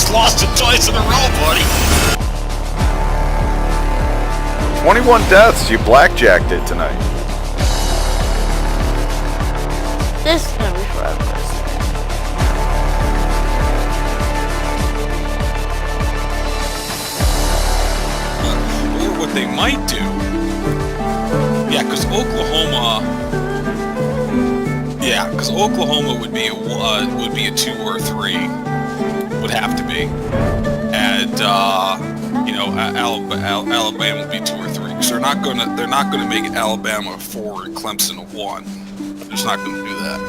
just lost it twice in a row, buddy. 21 deaths. You blackjacked it tonight. This is gonna be forever. Or what they might do. Yeah, because Oklahoma would be a 2 or a 3, would have to be, and Alabama would be 2 or 3. Because they're not gonna make Alabama a 4 and Clemson a 1. They're just not gonna do that.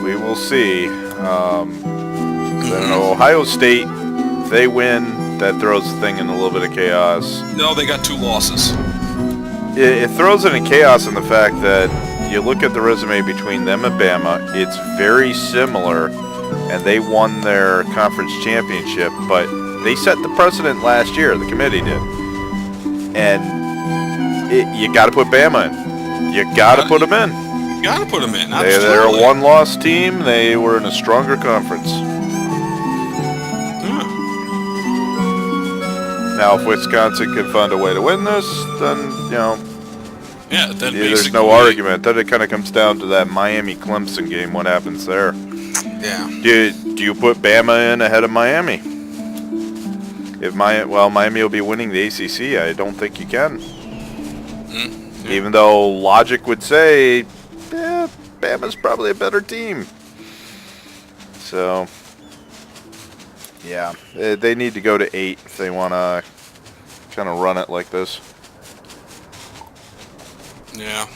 We will see. Then Ohio State, if they win, that throws the thing in a little bit of chaos. No, they got 2 losses. It throws it in chaos in the fact that you look at the resume between them and Bama, it's very similar, and they won their conference championship, but they set the precedent last year, the committee did. And you got to put Bama in. You got to put them in. You got to put them in. They're a one-loss team. They were in a stronger conference. Now, if Wisconsin can find a way to win this, then, then there's no argument. Then it kind of comes down to that Miami-Clemson game, what happens there. Yeah. Do you put Bama in ahead of Miami? Miami will be winning the ACC. I don't think you can. Even though logic would say, Bama's probably a better team. So... yeah, they need to go to 8 if they want to kind of run it like this. Yeah.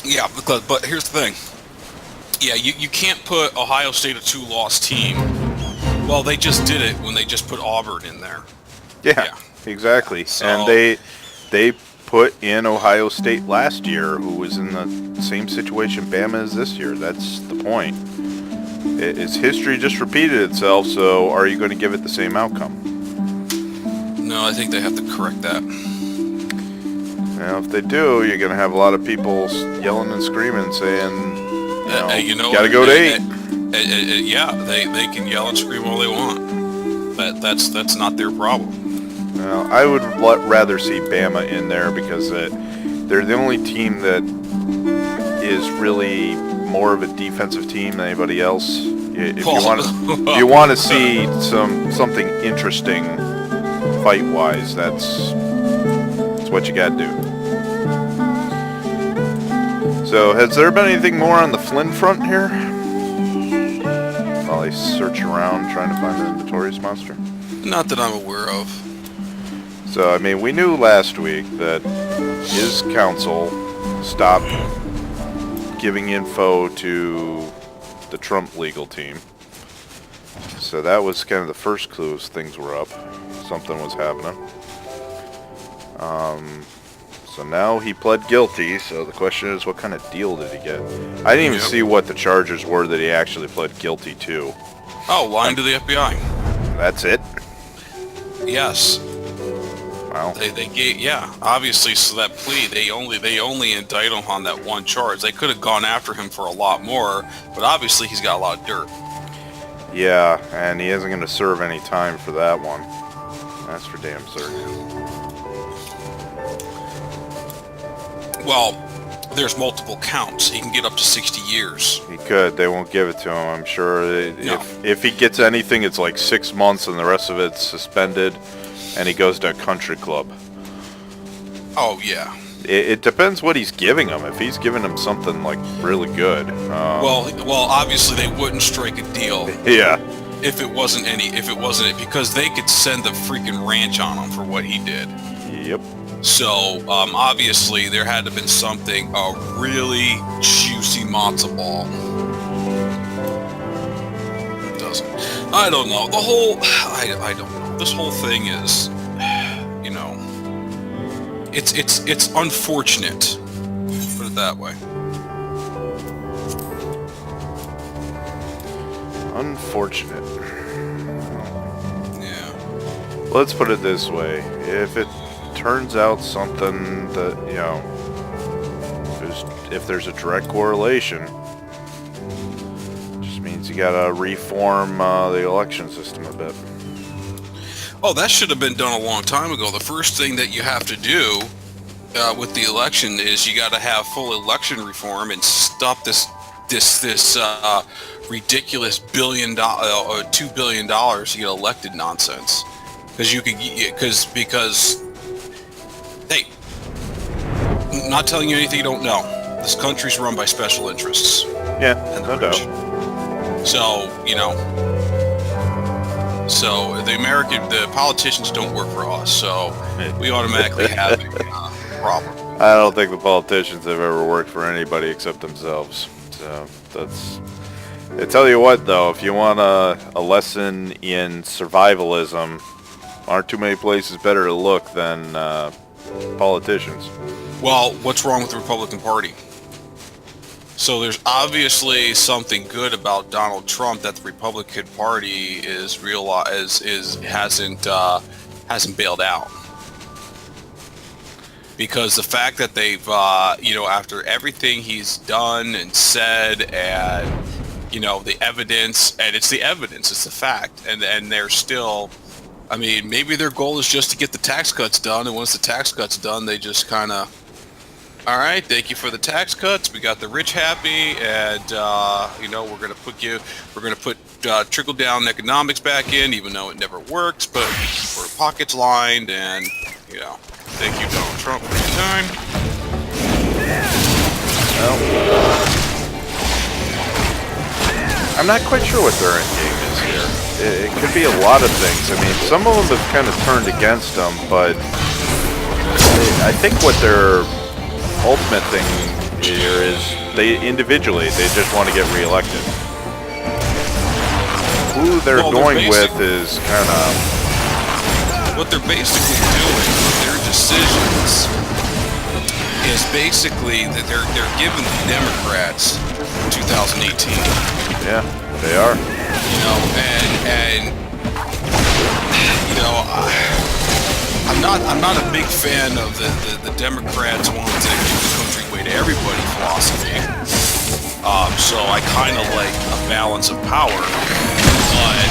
Yeah, but here's the thing. Yeah, you can't put Ohio State a 2-loss team. Well, they just did it when they just put Auburn in there. Yeah. Exactly. So, and they put in Ohio State last year, who was in the same situation Bama is this year. That's the point. It's history just repeated itself, so are you going to give it the same outcome? No, I think they have to correct that. Well, if they do, you're going to have a lot of people yelling and screaming, saying, got to go to 8. Yeah, they can yell and scream all they want. That's not their problem. Well, I would rather see Bama in there because they're the only team that is really more of a defensive team than anybody else. If you want to see something interesting fight-wise, that's what you got to do. So, has there been anything more on the Flynn front here? While I search around trying to find the notorious monster? Not that I'm aware of. So, I mean, we knew last week that his counsel stopped giving info to the Trump legal team. So that was kind of the first clue things were up. Something was happening. So now he pled guilty, so the question is, what kind of deal did he get? I didn't even see what the charges were that he actually pled guilty to. Oh, lying to the FBI. That's it? Yes. Wow. They gave, obviously, so that plea, they only indict him on that one charge. They could have gone after him for a lot more, but obviously he's got a lot of dirt. Yeah, and he isn't going to serve any time for that one. That's for damn certain. Well, there's multiple counts. He can get up to 60 years. He could. They won't give it to him, I'm sure. No. If he gets anything, it's like 6 months and the rest of it's suspended, and he goes to a country club. Oh, yeah. It depends what he's giving him. If he's giving him something, like, really good. Well, obviously they wouldn't strike a deal. Yeah. If it wasn't because they could send the freaking ranch on him for what he did. Yep. So, obviously, there had to have been something, a really juicy matzo ball. Doesn't. I don't know. The whole, I don't know. This whole thing is, it's unfortunate. Put it that way. Unfortunate. Yeah. Let's put it this way. If it turns out something that, you know, if there's a direct correlation, just means you gotta reform the election system a bit. Oh, that should have been done a long time ago. The first thing that you have to do with the election is you got to have full election reform and stop this ridiculous $2 billion to get elected nonsense. Because hey, not telling you anything you don't know. This country's run by special interests. Yeah, no doubt. So, you know, so the politicians don't work for us, so we automatically have a problem. I don't think the politicians have ever worked for anybody except themselves. So that's... I tell you what, though, if you want a lesson in survivalism, aren't too many places better to look than politicians. Well, what's wrong with the Republican Party? So there's obviously something good about Donald Trump that the Republican Party hasn't bailed out. Because the fact that they've, you know, after everything he's done and said, and, you know, the evidence, and it's the evidence, it's the fact, and they're still, I mean, maybe their goal is just to get the tax cuts done, and once the tax cuts done, they just kind of, all right, thank you for the tax cuts, we got the rich happy, and, you know, we're going to put trickle-down economics back in, even though it never works, but we keep our pockets lined, and, you know. Thank you, Donald Trump, for your time. Well, I'm not quite sure what their end game is here. It could be a lot of things. I mean, some of them have kind of turned against them, but I think what their ultimate thing here is they just want to get reelected. Who they're going with is kind of... What they're basically doing with their decisions is basically that they're giving the Democrats 2018. Yeah, they are. You know, and you know, I'm not a big fan of the Democrats wanting to give the country way to everybody philosophy. So I kind of like a balance of power, but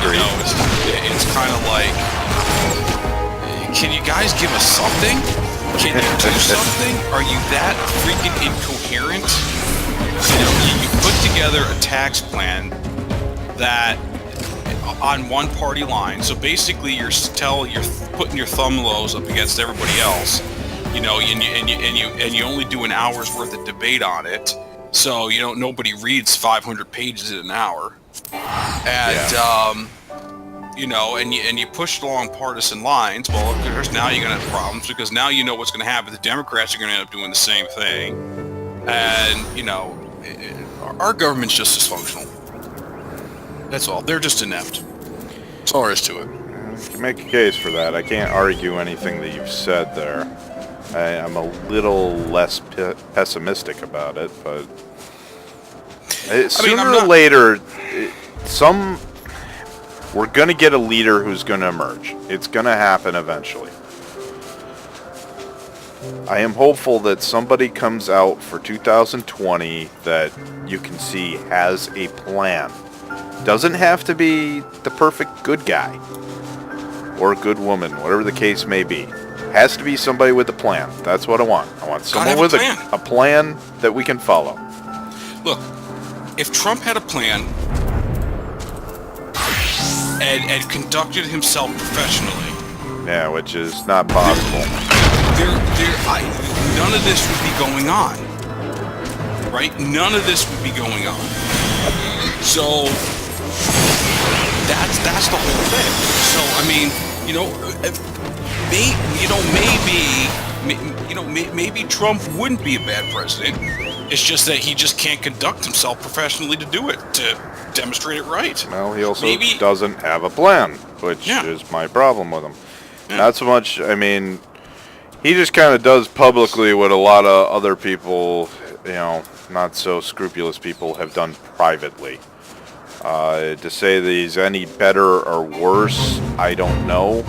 you know, it's kind of like. Can you guys give us something? Can you do something? Are you that freaking incoherent? You know, you put together a tax plan that on one party line. So basically, you're putting your thumb lows up against everybody else. You know, and you only do an hour's worth of debate on it. So you know nobody reads 500 pages in an hour. And you know, and you pushed along partisan lines. Well, of course, now you're going to have problems because now you know what's going to happen. The Democrats are going to end up doing the same thing. And, you know, our government's just dysfunctional. That's all. They're just inept. That's all there is to it. You can make a case for that. I can't argue anything that you've said there. I'm a little less pessimistic about it, but sooner or later, we're going to get a leader who's going to emerge. It's going to happen eventually. I am hopeful that somebody comes out for 2020 that you can see has a plan. Doesn't have to be the perfect good guy or good woman, whatever the case may be. Has to be somebody with a plan. That's what I want. I want someone with a plan that we can follow. Look, if Trump had a plan and conducted himself professionally. Yeah, which is not possible. None of this would be going on. Right? None of this would be going on. So that's the whole thing. So I mean, you know, maybe Trump wouldn't be a bad president. It's just that he just can't conduct himself professionally to do it, to demonstrate it right. Well, he also doesn't have a plan, which is my problem with him. Yeah. Not so much, I mean, he just kind of does publicly what a lot of other people, you know, not so scrupulous people have done privately. To say that he's any better or worse, I don't know.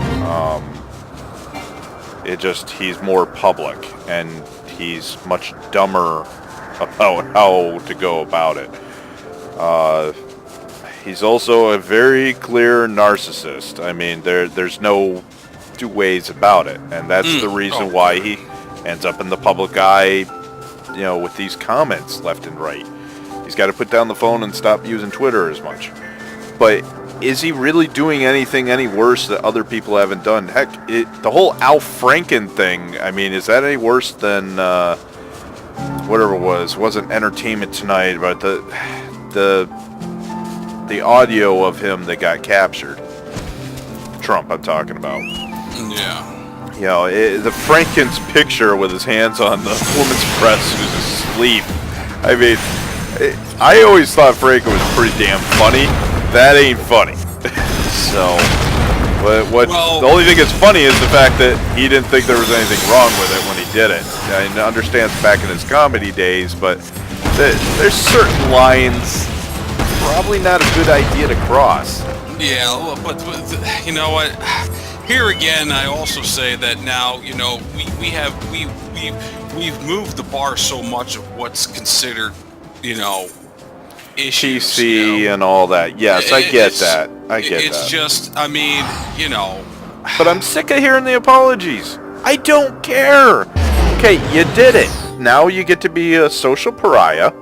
He's more public, and he's much dumber about how to go about it. He's also a very clear narcissist. I mean, there's no two ways about it, and that's the reason why he ends up in the public eye, with these comments left and right. He's got to put down the phone and stop using Twitter as much. But is he really doing anything any worse that other people haven't done? Heck, the whole Al Franken thing, I mean, is that any worse than whatever it was? It wasn't Entertainment Tonight, but the audio of him that got captured. Trump, I'm talking about. Yeah. The Franken's picture with his hands on the woman's breast who's asleep. I mean, I always thought Franken was pretty damn funny. That ain't funny. So, the only thing that's funny is the fact that he didn't think there was anything wrong with it when he did it. I understand back in his comedy days, but there's certain lines probably not a good idea to cross. Yeah, but you know what? Here again, I also say that now, we've moved the bar so much of what's considered, issues. PC and all that. Yes, I get that. It's just, I mean, But I'm sick of hearing the apologies. I don't care. Okay, you did it. Now you get to be a social pariah.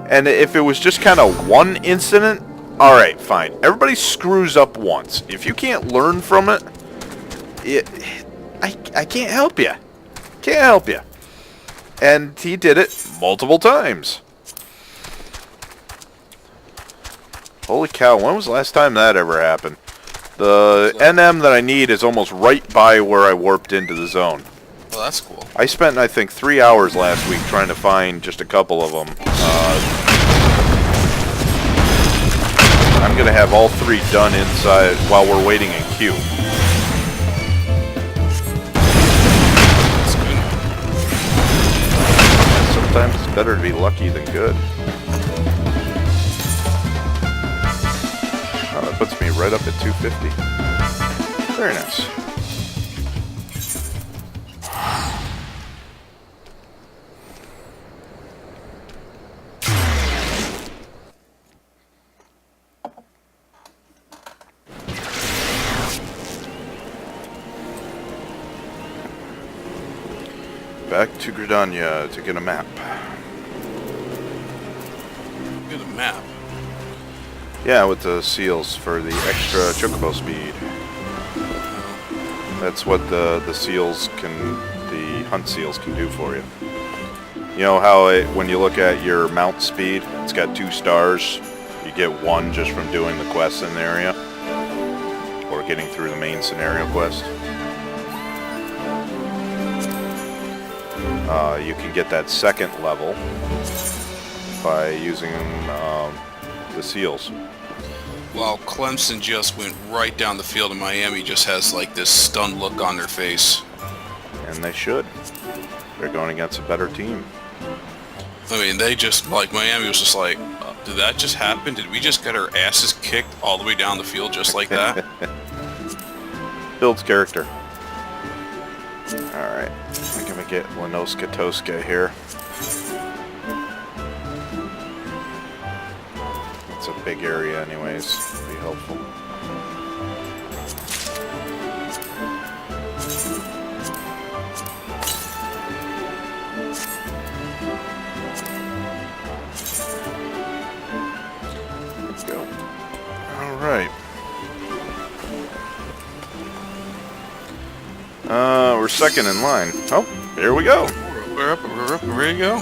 And if it was just kind of one incident, all right, fine. Everybody screws up once. If you can't learn from it, I can't help you. Can't help you. And he did it multiple times. Holy cow, when was the last time that ever happened? The NM that I need is almost right by where I warped into the zone. Well, that's cool. I spent, I think, 3 hours last week trying to find just a couple of them. I'm going to have all 3 done inside while we're waiting in queue. That's good. Sometimes it's better to be lucky than good. That puts me right up at 250. Very nice. Back to Gridania to get a map. Get a map. Yeah, with the seals for the extra chocobo speed. That's what the hunt seals can do for you. You know how when you look at your mount speed, it's got 2 stars. You get 1 just from doing the quests in the area, or getting through the main scenario quest. You can get that 2nd level by using the seals. Well, Clemson just went right down the field, and Miami just has like this stunned look on their face. And they should. They're going against a better team. I mean, they just, like, Miami was just like, did that just happen? Did we just get our asses kicked all the way down the field just like that? Builds character. Alright, I'm gonna get Lenoska Tosca here. It's a big area anyways, it'll be helpful. Let's go. Alright. We're 2nd in line. Oh, here we go. We're up, we're ready to go.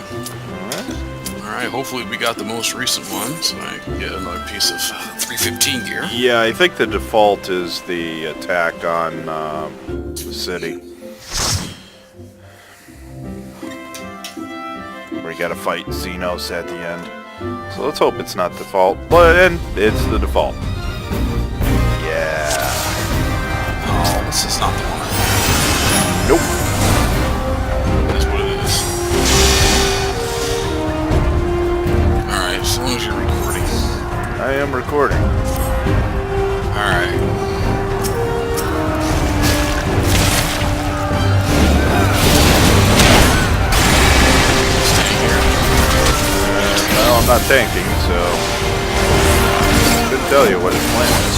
Alright, hopefully we got the most recent one, so I can get another piece of 315 gear. Yeah, I think the default is the attack on the city. Where you gotta fight Xenos at the end. So let's hope it's not default, but it's the default. Yeah. Oh, this is not the one. Nope. That's what it is. Alright, as long as you're recording. I am recording. recording. Alright. Stay here. Well, I'm not tanking, so couldn't tell you what his plan is.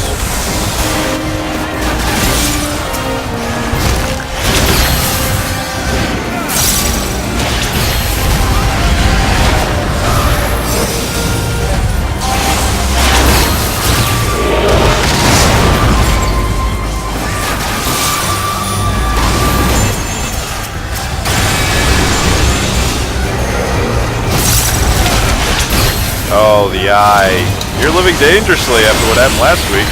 Oh, the eye. You're living dangerously after what happened last week.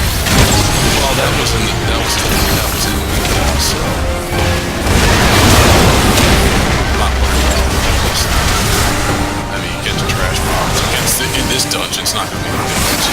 Well, that was in the week, so. Not I mean, you get the trash box. In this dungeon, it's not going to be a difference.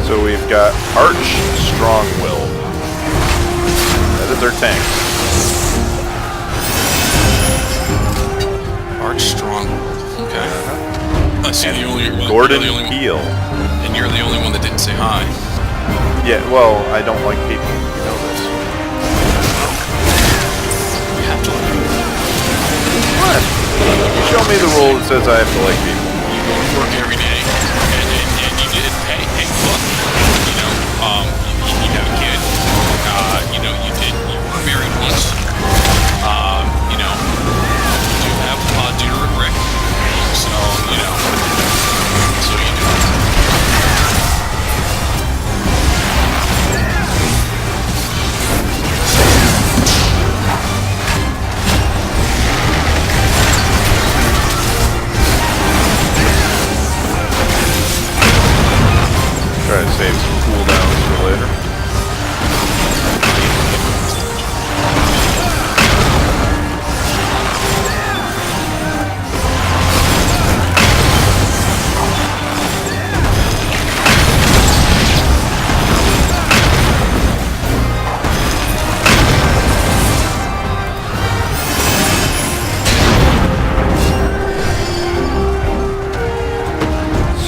So we've got Arch Strong-Willed. That is our tank. Arch Strong. Okay. I see the only one. Gordon the only Peel. And you're the only one that didn't say hi. Yeah, well, I don't like people. You know this. You have to like people. What? You show me the rule that says I have to like people. You go to work every day, and you did. Hey, look. You have a kid. You were married once. You have dinner with Rick. So, so you do. Try to save some cooldowns for later.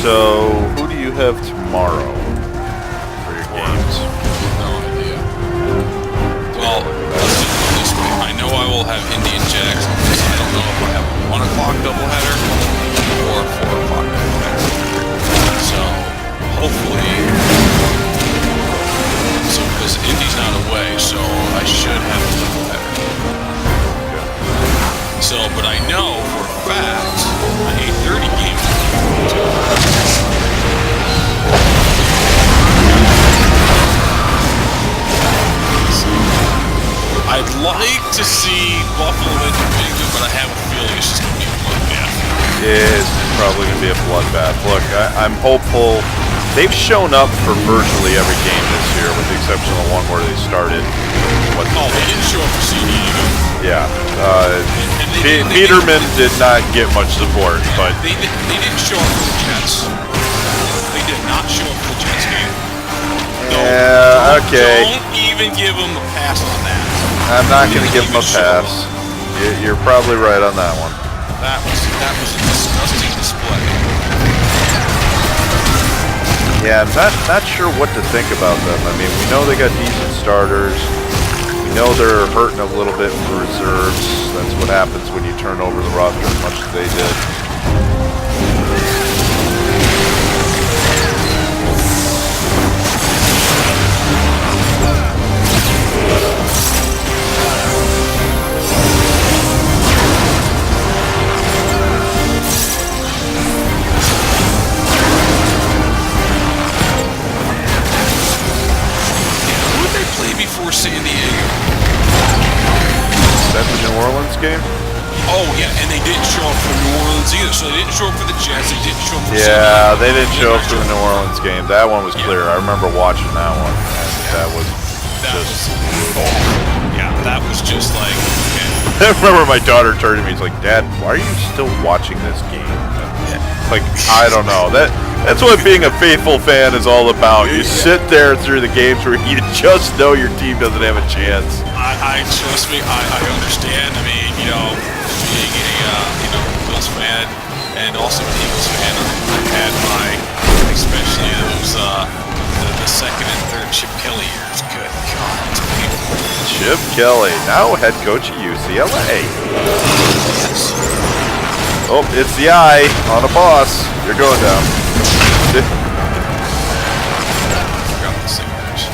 So, who do you have tomorrow for your games? No idea. Well, let's do it this way. I know I will have Indian Jacks. I don't know if I have a 1 o'clock doubleheader or a 4 o'clock doubleheader. So, hopefully... So, because Indy's not away, so I should have a doubleheader. So, but I know for a fact an 8:30 game is going to I'd like to see Buffalo win the big one, but I have a feeling it's just going to be a bloodbath. It's probably going to be a bloodbath. Look, I'm hopeful. They've shown up for virtually every game this year, with the exception of the one where they started. They didn't show up for San Diego. Yeah. Peterman did not get much support, but... They didn't show up for the Jets. They did not show up for the Jets game. Yeah, okay. Don't even give them a pass on that. I'm not going to give them a pass. You're probably right on that one. That was a disgusting display. Yeah, I'm not sure what to think about them. I mean, we know they got decent starters. We know they're hurting a little bit for reserves. That's what happens when you turn over the roster as much as they did. Before San Diego. Is that the New Orleans game? Oh yeah, and they didn't show up for New Orleans either. So they didn't show up for the Jets. They didn't show up for San Diego. They didn't show up for the New Orleans game. That one was clear. I remember watching that one. That was just like. Okay. I remember my daughter turned to me. He's like, "Dad, why are you still watching this game?" Yeah. Like, I don't know. That's what being a faithful fan is all about. You sit there through the games where you just know your team doesn't have a chance. I trust me. I understand. I mean, you know, being a Bills fan and also an Eagles fan, I've had my, especially those the second and third Chip Kelly years. Good God, it's painful. Chip Kelly, now head coach at UCLA. Yes. Oh, it's the eye on a boss. You're going down. Forgot the singers.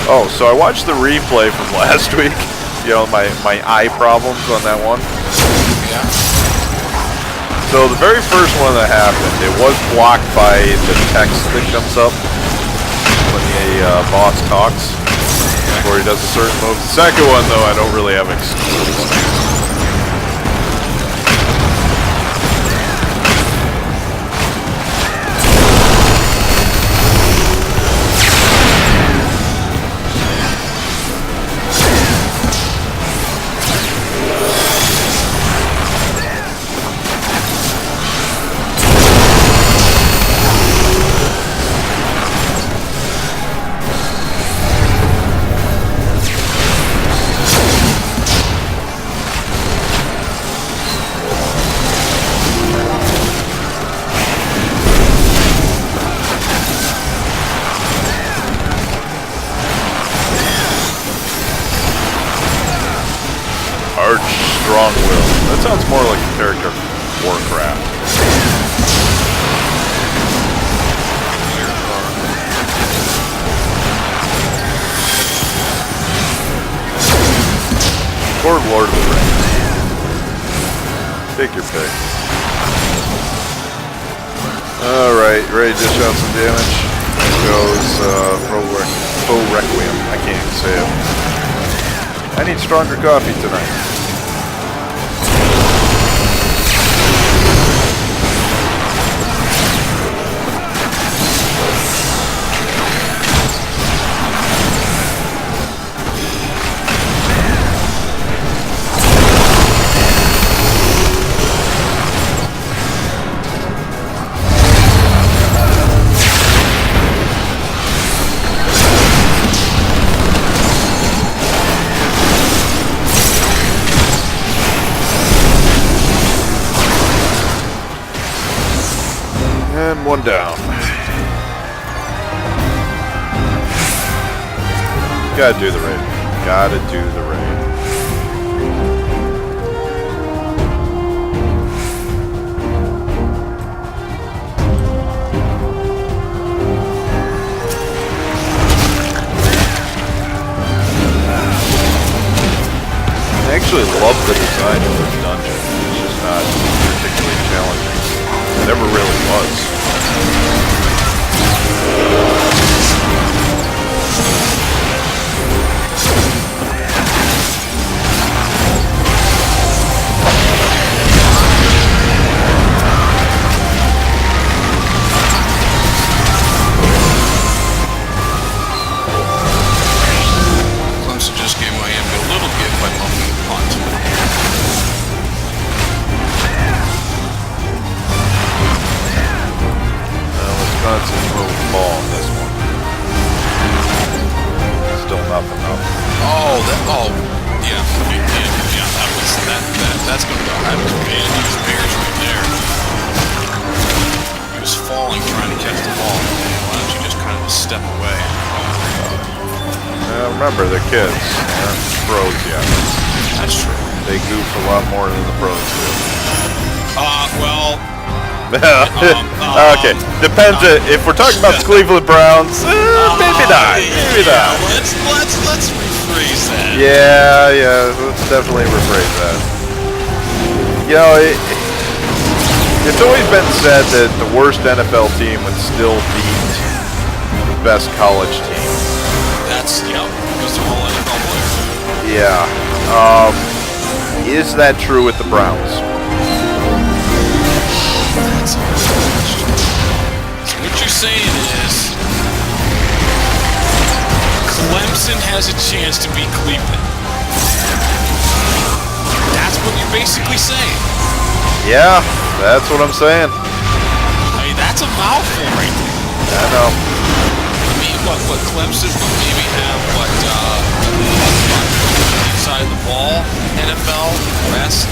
Oh, so I watched the replay from last week. You know, my eye problems on that one. Yeah. So the very first one that happened, it was blocked by the text that comes up when the boss talks before he does a certain move. The second one, though, I don't really have excuse. Strong will. That sounds more like a character from Warcraft. Or Lord of the Rings. Take your pick. Alright, ready to dish out some damage. Here goes Faux Requiem. I can't even say it. I need stronger coffee tonight. And one down. Gotta do the raid. Gotta do the raid. I actually love the design of this dungeon. It's just not particularly challenging. It never really was. Clemson just gave Miami a little gift by muffing the punt. Wisconsin's moving the ball on this one. Still nothing though. That's gonna go. That was bad news bears right there. He was falling trying to catch the ball. Why don't you just kind of step away? Remember, they're kids. They aren't pros yet. That's true. They goof a lot more than the pros do. Well. Okay, depends. If we're talking about the Cleveland Browns, maybe not. Maybe not. Let's rephrase that. Yeah. Let's definitely rephrase that. You know, it's always been said that the worst NFL team would still beat the best college team. That's because they're all NFL players. Yeah. Is that true with the Browns? Clemson has a chance to beat Cleveland. That's what you're basically saying. Yeah, that's what I'm saying. I mean, that's a mouthful right there. I know. I mean, what Clemson would maybe have, inside the ball, NFL, rest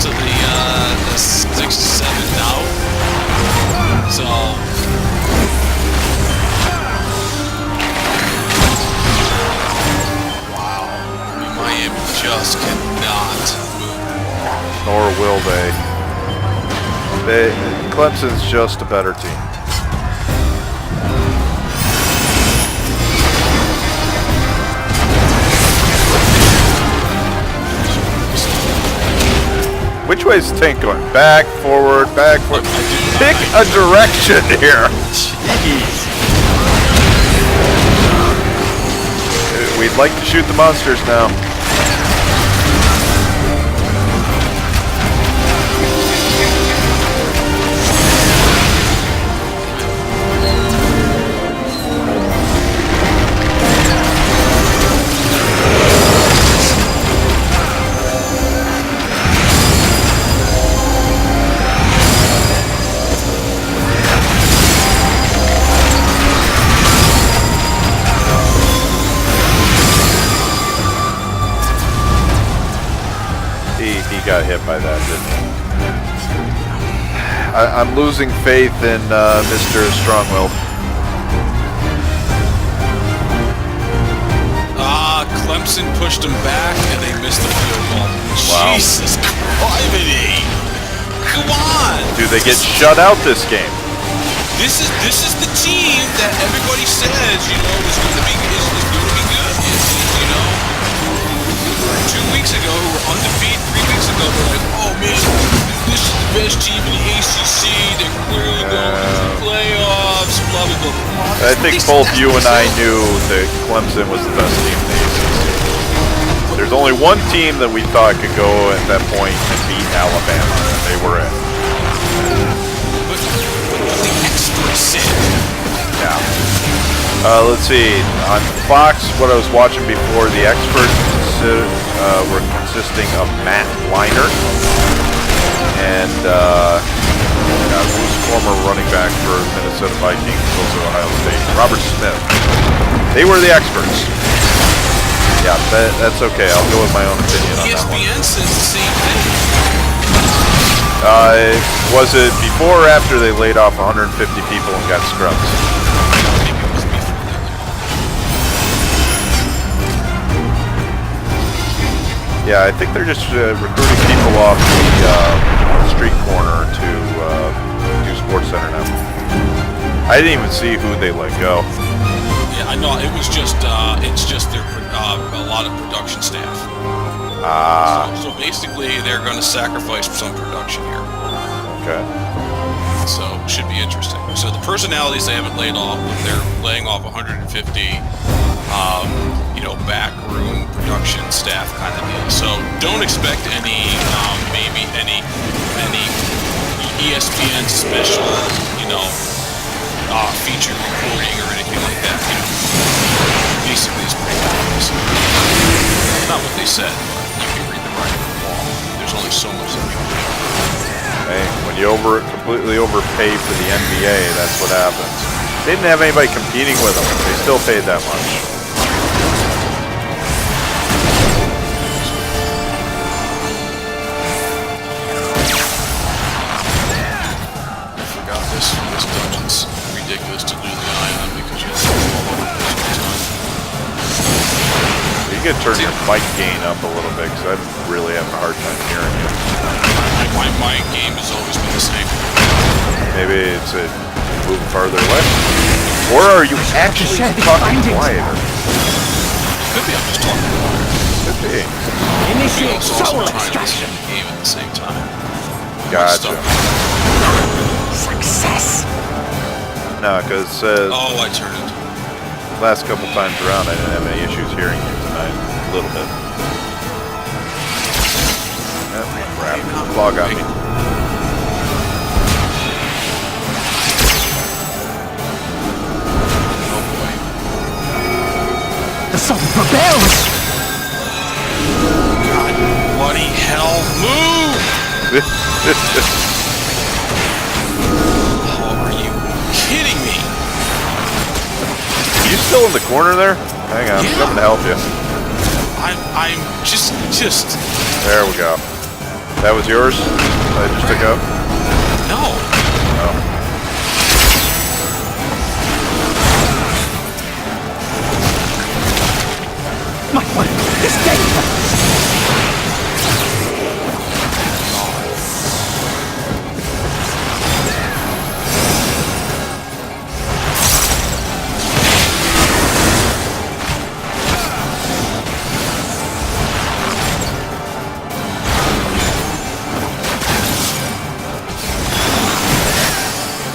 of the 6 to 7 now. So, wow. I mean, Miami just cannot move the ball. Nor will they. Clemson's just a better team. Which way is the tank going? Back, forward, back, forward. Pick a direction here. Jeez. We'd like to shoot the monsters now. He got hit by that, didn't he? I'm losing faith in Mr. Strong-Willed. Clemson pushed him back and they missed the field goal. Wow. Jesus Christ! Come on! Do they get shut out this game? This is the team that everybody says, is going to be good. You know, 2 weeks ago, who were undefeated. 3 weeks ago, they're like, oh man, this is the best team in the ACC. They're clearly going to the playoffs. Blah blah blah. I think both you and I knew that Clemson was the best team in the ACC. There's only one team that we thought could go at that point and beat Alabama, and they were in. But the experts said. Yeah. Let's see. On Fox, what I was watching before, the experts were consisting of Matt Leinart and who's former running back for Minnesota Vikings, also Ohio State, Robert Smith. They were the experts. Yeah, that's okay. I'll go with my own opinion on that one. ESPN says the same thing. Was it before or after they laid off 150 people and got scrubs? Maybe it was before that. Yeah, I think they're just recruiting people off the street corner to do Sports Center now. I didn't even see who they let go. Yeah, I know. It was just it's just their a lot of production staff. So basically, they're going to sacrifice some production here. Okay. So should be interesting. So the personalities they haven't laid off, but they're laying off 150. Backroom production staff kind of deal. So don't expect any ESPN special, featured reporting or anything like that. Basically, it's pretty obvious. Not what they said, but you can read the writing on the wall. There's only so much that we can do. Hey, when you completely overpay for the NBA, that's what happens. They didn't have anybody competing with them. They still paid that much. This dungeon's ridiculous to lose the eye on because you have to go all over the place all the time. You can turn your mic gain up a little bit because I'm really having a hard time hearing you. My mic game has always been the same. Maybe it's moving farther away. Or are you actually talking quieter? Could be I'm just talking quieter. Could be. Initiate Also soul trying to extraction. listen to the game at the same time. Gotcha. Success. No, because it says Oh, I turned it. last couple times around I didn't have any issues hearing you tonight. A little bit. Crap. Log on me. Oh boy. Some rebels! God, bloody hell, move! Oh, are you kidding me? You still in the corner there? Hang on, I'm coming to help you. I'm just. There we go. That was yours? I just took out? No. Oh. My one, escape!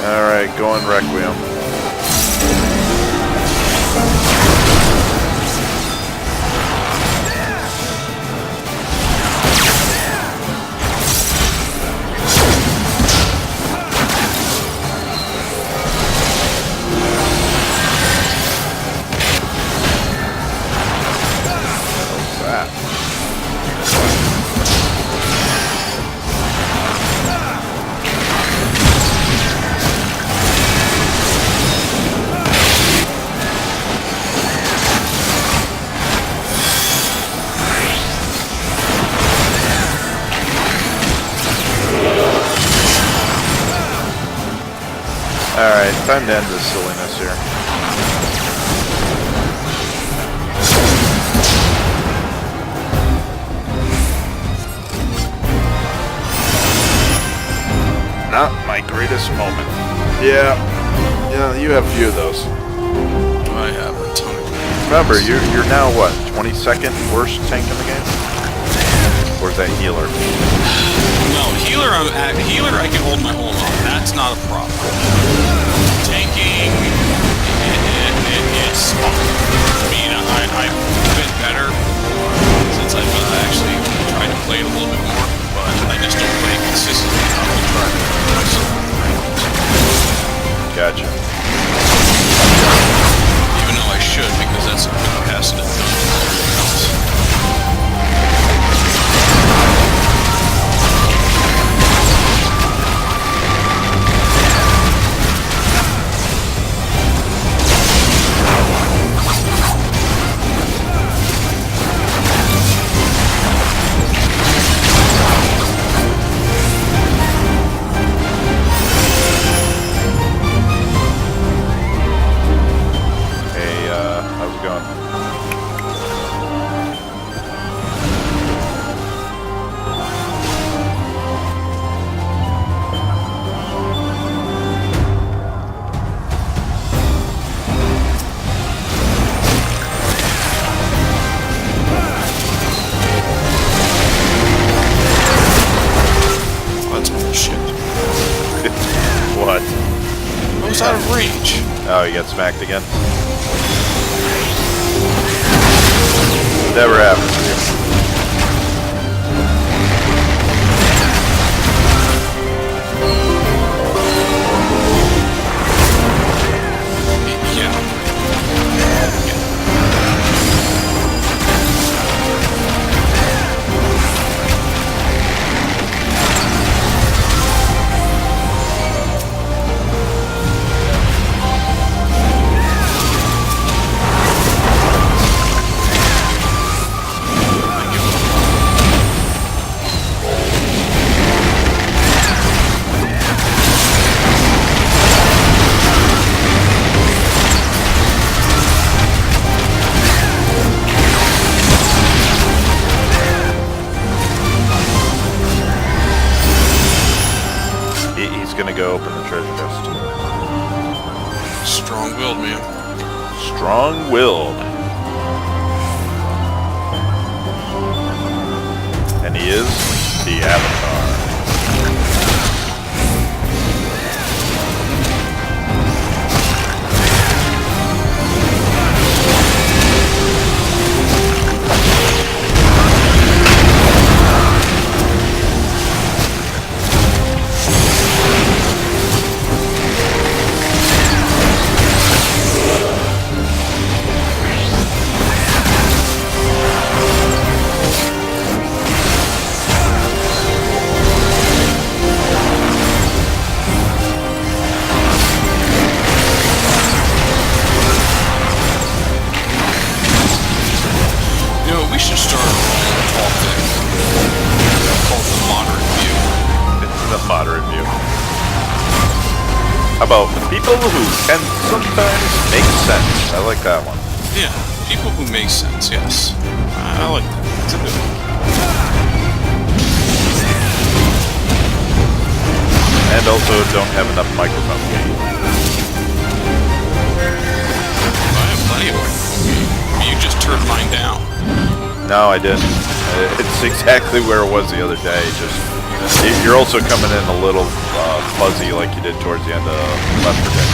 Alright, going Requiem. What's that? Alright, time to end this silliness here. Not my greatest moment. Yeah, you have a few of those. I have a ton of. Remember, you're now what, 22nd worst tank in the game? Or is that healer? No, healer. Healer. I can hold my whole on. That's not a problem. Tanking, it's fun. I mean, I've been better since I've actually tried to play it a little bit more, but I just don't play it consistently. I'll try to play myself. Gotcha. Even though I should, because that's a good capacity to do everything else. How's it going? That's bullshit. What? I was out of range. Oh, you got smacked again? Never happens to you. Yeah. He's gonna go open the treasure chest. Strong-willed, man. Strong-willed. And he is the Avatar. The moderate view. How about people who can sometimes make sense? I like that one. Yeah, people who make sense, yes. I like that. It's a good one. And also don't have enough microphone gain. I have plenty of microphone gain. You just turned mine down. No, I didn't. It's exactly where it was the other day. Just you're also coming in a little fuzzy like you did towards the end of Left 4 Dead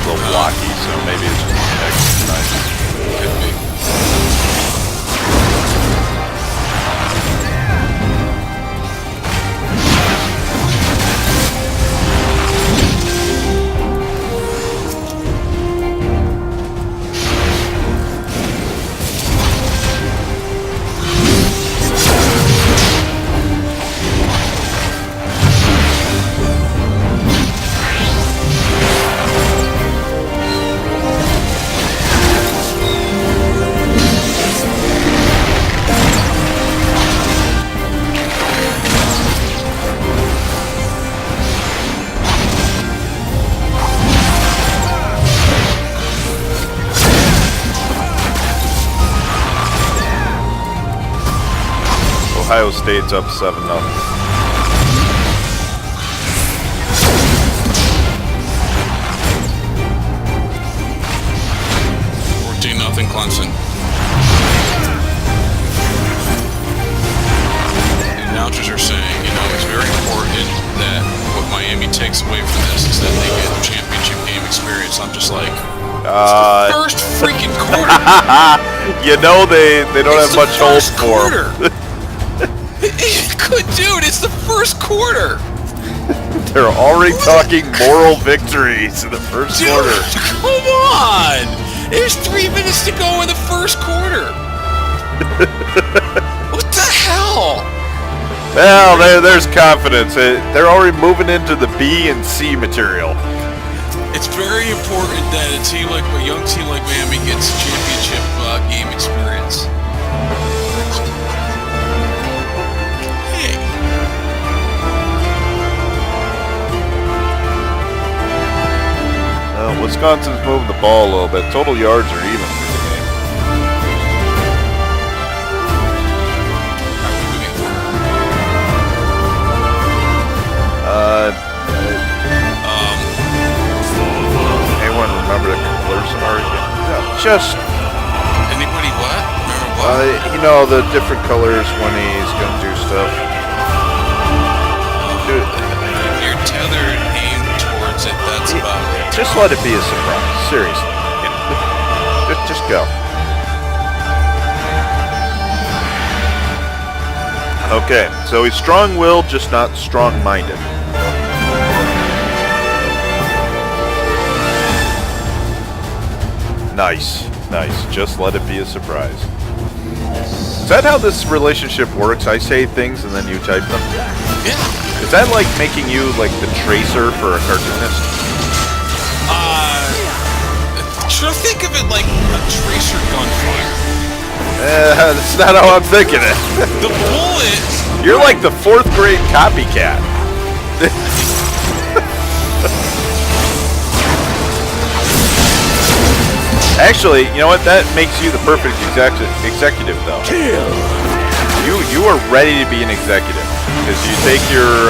2. A little blocky, so maybe it's just the next night. Could be. Ohio State's up 7-0. 14-0 Clemson. The announcers are saying, it's very important that what Miami takes away from this is that they get championship game experience. I'm just like, it's the first freaking quarter. They don't have much hope for. Dude, it's the first quarter. They're already talking moral victories in the first quarter. Come on! There's 3 minutes to go in the first quarter. What the hell? Well, there's confidence. They're already moving into the B and C material. It's very important that a young team like Miami gets championship game experience. Wisconsin's moving the ball a little bit. Total yards are even for the game. Anyone remember the colors are? Yeah, just anybody what? Remember what? The different colors when he's gonna do stuff. If you're tethered aimed towards it, that's about it. Just let it be a surprise. Seriously. Just go. Okay, so he's strong-willed, just not strong-minded. Nice. Just let it be a surprise. Is that how this relationship works? I say things and then you type them? Yeah. Is that like making you like the tracer for a cartoonist? Think of it like a tracer gunfire. That's not how I'm thinking it. The bullet... You're like the 4th grade copycat. Actually, you know what? That makes you the perfect executive, though. You are ready to be an executive. Because you take your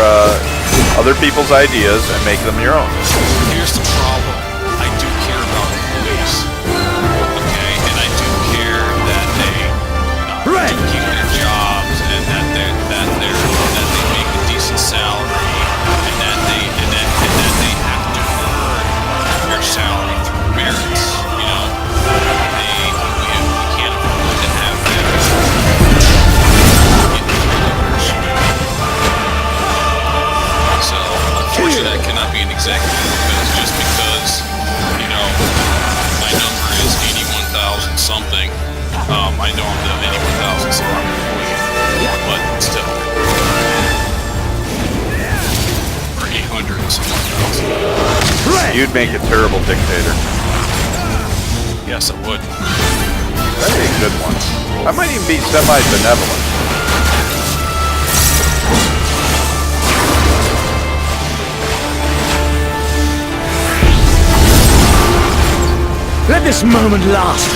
other people's ideas and make them your own. Here's the problem. I do care about employees. Okay? And I do care that they do keep their jobs and that they make a decent salary and that they have to earn their salary through merits. We can't afford to have them get freeloaders. So unfortunately that cannot be an executive because my number is 81,000 something. I know I'm the 81,000 so I'm an employee, but still. Or 800 and something thousand. You'd make a terrible dictator. Yes, I would. That'd be a good one. I might even be semi-benevolent. Let this moment last.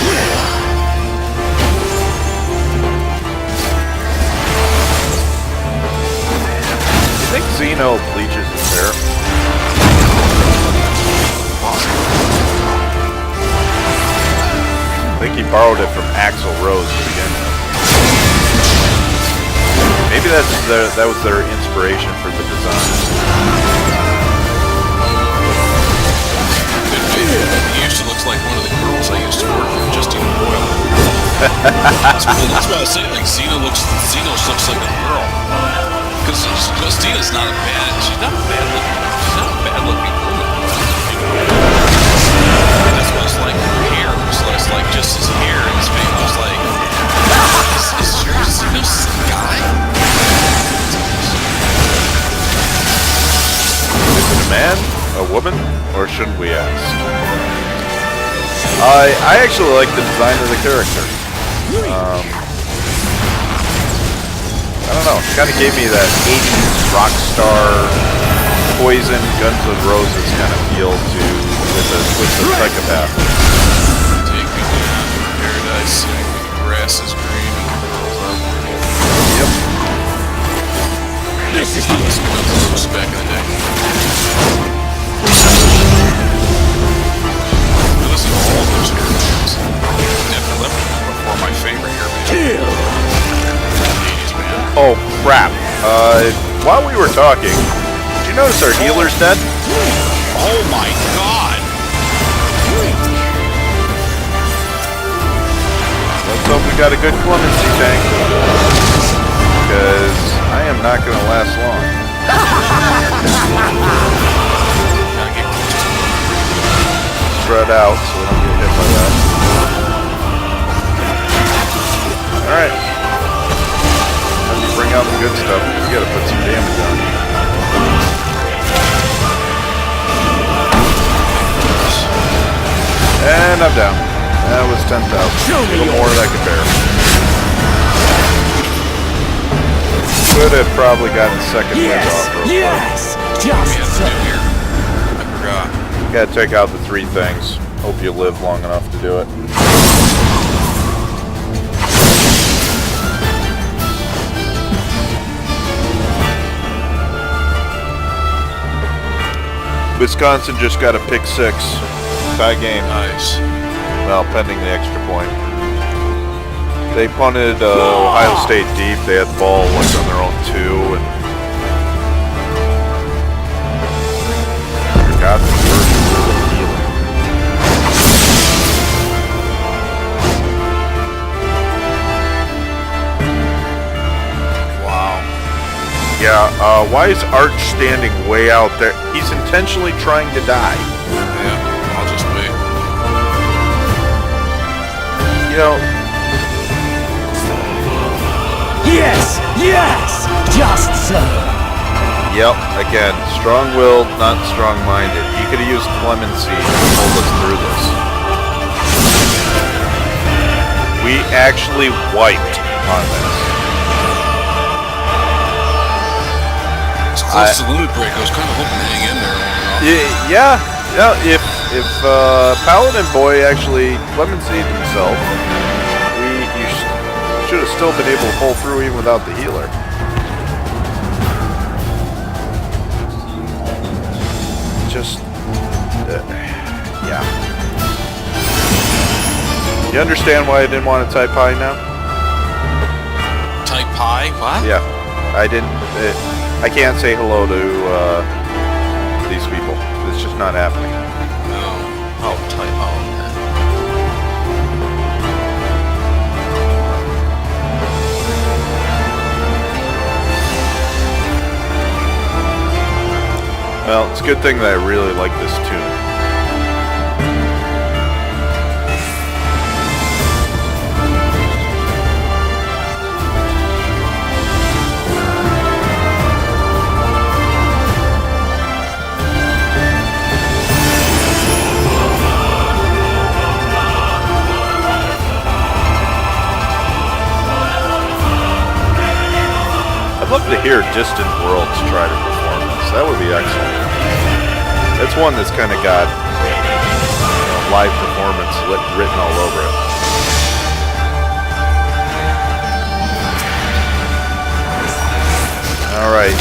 You think Xeno bleaches his hair? I think he borrowed it from Axl Rose to begin with. Maybe that was their inspiration for the design. He used to look like one of the girls I used to work with, Justine Boyle. That's why I say, like, Xena looks like a girl. Because Justina's not a bad looking woman. That's why it's like her hair was less like just his hair, and his face was like, is Xena's guy? Is it a man, a woman, or shouldn't we ask? I actually like the design of the character. I don't know, it kind of gave me that 80s rock star, Poison, Guns N' Roses kind of feel to with the psychopath. Take me down to paradise, sitting where the grass is green and the girls are pretty. Yep. This is the Guns N' Roses back in the day. I listen to all those hair bands. Definitely before my favorite hair band. kill. Oh crap! While we were talking, did you notice our healer's dead? Oh my god! Let's hope we got a good clemency tank, because I am not going to last long. Gotta get close to it. Spread out so we don't get hit by that. Alright. As you bring out the good stuff, we gotta put some damage on. And I'm down. That was 10,000. A little more than I could bear. Could have probably gotten second wind off real quick. Yes, What do just we have to so. do here? I forgot. Gotta take out the 3 things. Hope you live long enough to do it. Wisconsin just got a pick 6. Tie game. Nice. Well, pending the extra point. They punted Ohio State deep. They had the ball like on their own 2, and forgot the first rule of healing. Wow. Yeah, why is Arch standing way out there? He's intentionally trying to die. Yeah, I'll just wait. You know, Yes, yes, just so. yep, again, strong-willed, not strong-minded. He could have used clemency to hold us through this. We actually wiped on this. It's close to limit break. I was kind of hoping to hang in there. Yeah. If Paladin Boy actually clemencied himself, you should have still been able to pull through even without the healer. Just, yeah. You understand why I didn't want to type hi now? Type pi? What? Yeah, I didn't. I can't say hello to these people. It's just not happening. No. Oh, type. Oh, Well, it's a good thing that I really like this tune. I'd love to hear Distant Worlds try to perform this. That would be excellent. That's one that's kind of got a live performance written all over it. All right,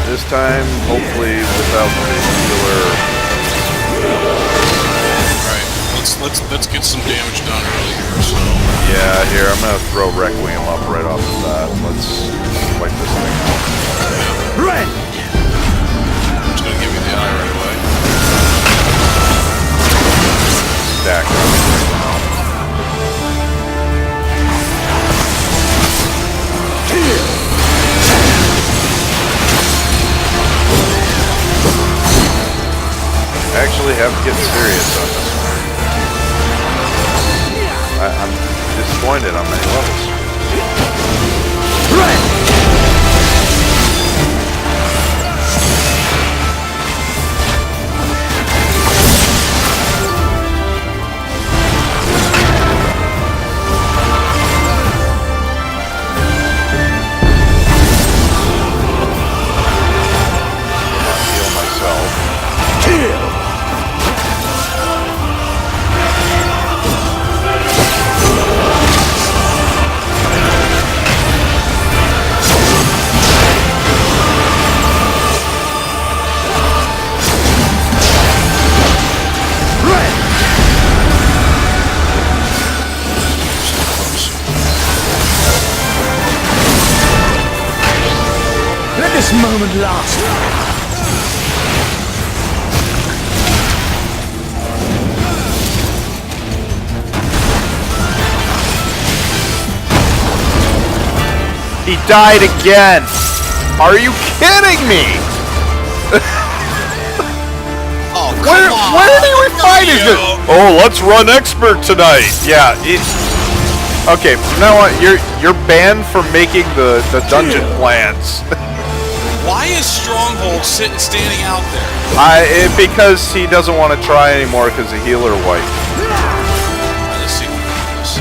this time hopefully without the healer. All right, let's get some damage done early here. So Yeah, here I'm gonna throw Requiem up right off the bat. Let's wipe this thing out. Red! I'm just gonna give you the eye right away. Stack everything now. Actually have to get serious on this one. I'm disappointed on many levels. Red! Heal myself. Let this moment last. He died again! Are you kidding me? Oh, come Where on! do we find is this? Oh, let's run expert tonight. Yeah, okay, from now on, you're banned from making the dungeon plans. Why is Stronghold standing out there? Because he doesn't want to try anymore because the healer wiped. Let's see what this.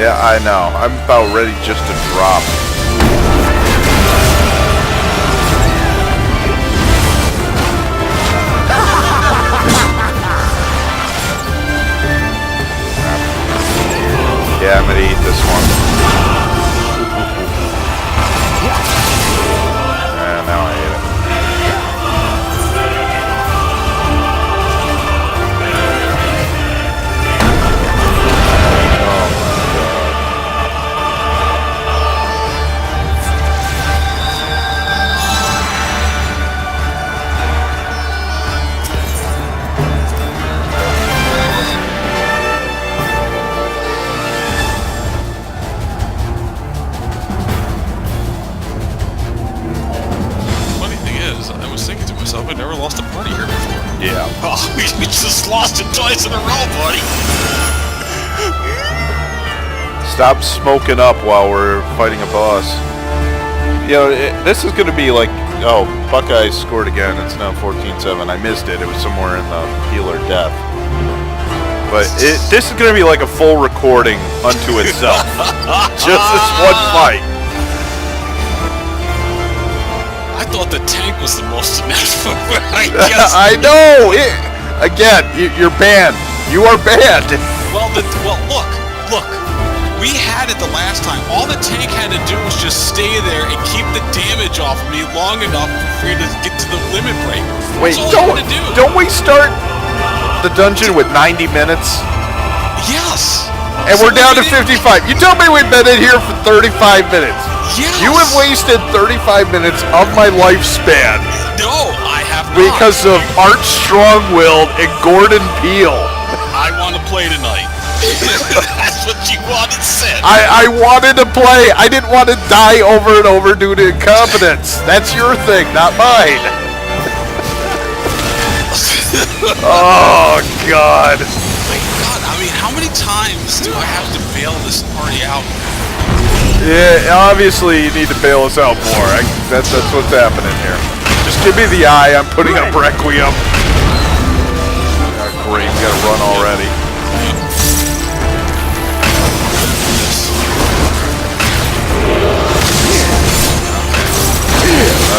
Yeah, I know. I'm about ready just to drop. Yeah, I'm gonna eat this one. Now I ate it. Oh my god. Funny thing is, I was thinking to myself, I never lost a party here before. Yeah. Oh, we just lost it twice in a row, buddy. Stop smoking up while we're fighting a boss. You know, this is going to be like... Oh, Buckeye scored again. It's now 14-7. I missed it. It was somewhere in the healer death. But this is going to be like a full recording unto itself. Just this one fight. I thought the tank was the most inevitable. I guess. I know! Again, you're banned. You are banned. Well, look. We had it the last time. All the tank had to do was just stay there and keep the damage off of me long enough for me to get to the limit break. Wait, That's all I had to do. don't we start the dungeon with 90 minutes? Yes. And So we're down to we didn't- 55. You told me we've been in here for 35 minutes. Yes. You have wasted 35 minutes of my lifespan No, I have not. because of Art Strong-Willed and Gordon Peele. I want to play tonight. That's what you wanted said. I wanted to play. I didn't want to die over and over due to incompetence. That's your thing, not mine. Oh, God. My God, I mean, how many times do I have to bail this party out? Yeah, obviously you need to bail us out more. That's what's happening here. Just give me the eye. I'm putting up Requiem. Oh, great, we gotta run already.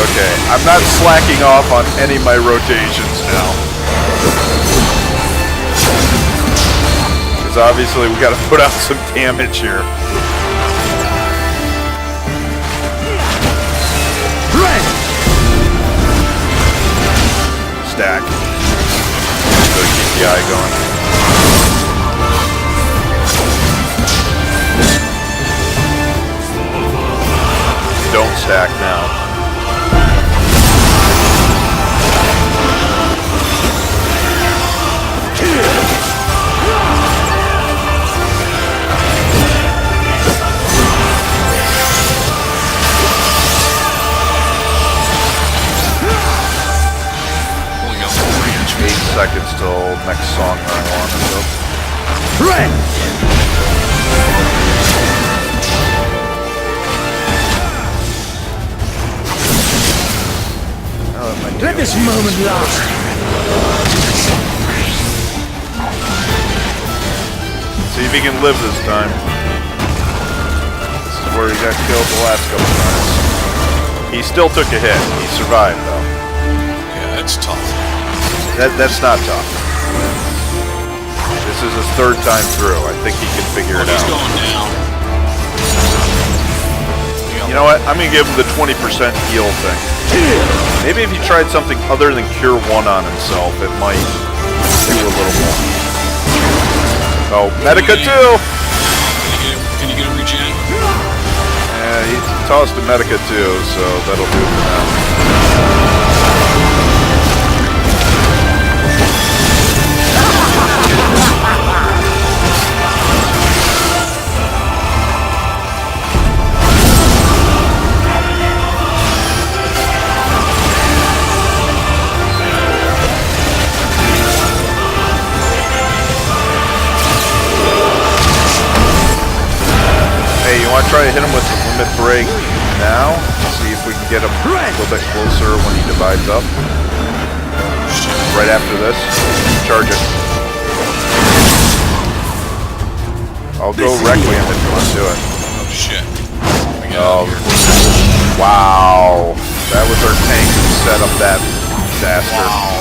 Okay, I'm not slacking off on any of my rotations now. because obviously we got to put out some damage here. Stack. So keep the eye going. Don't stack now. Seconds till next song I want to go. Let this moment last. See if he can live this time. This is where he got killed the last couple times. He still took a hit. He survived though. Yeah, that's tough. That's not tough. This is his third time through. I think he can figure it out. He's going down. You know what? I'm going to give him the 20% heal thing. Maybe if he tried something other than Cure 1 on himself, it might do a little more. Oh, Medica 2! Can you get a regen? Yeah, he tossed a Medica 2, so that'll do for now. Try to hit him with the limit break now. See if we can get him a little bit closer when he divides up. Right after this, charge it. I'll go Requiem if you want to do it. Oh shit. Oh, wow. That was our tank who set up that disaster. Wow.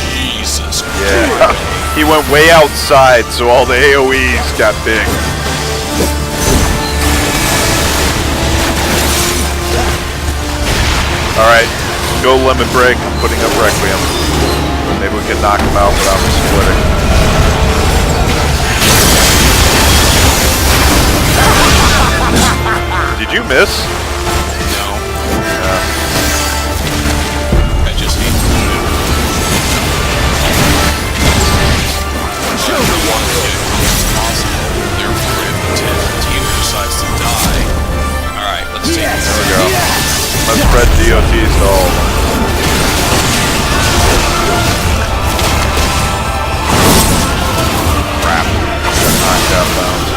Jesus. Yeah. He went way outside, so all the AoEs got big. Alright, go limit break. I'm putting up Requiem. Maybe we can knock him out without him splitting. Did you miss? No. Yeah. I just need to show the one to get as close as possible. Therefore, if the team decides to die. Alright, let's take it. There we go. Let's spread DOTs to all of them. Crap. Got knocked out bounds.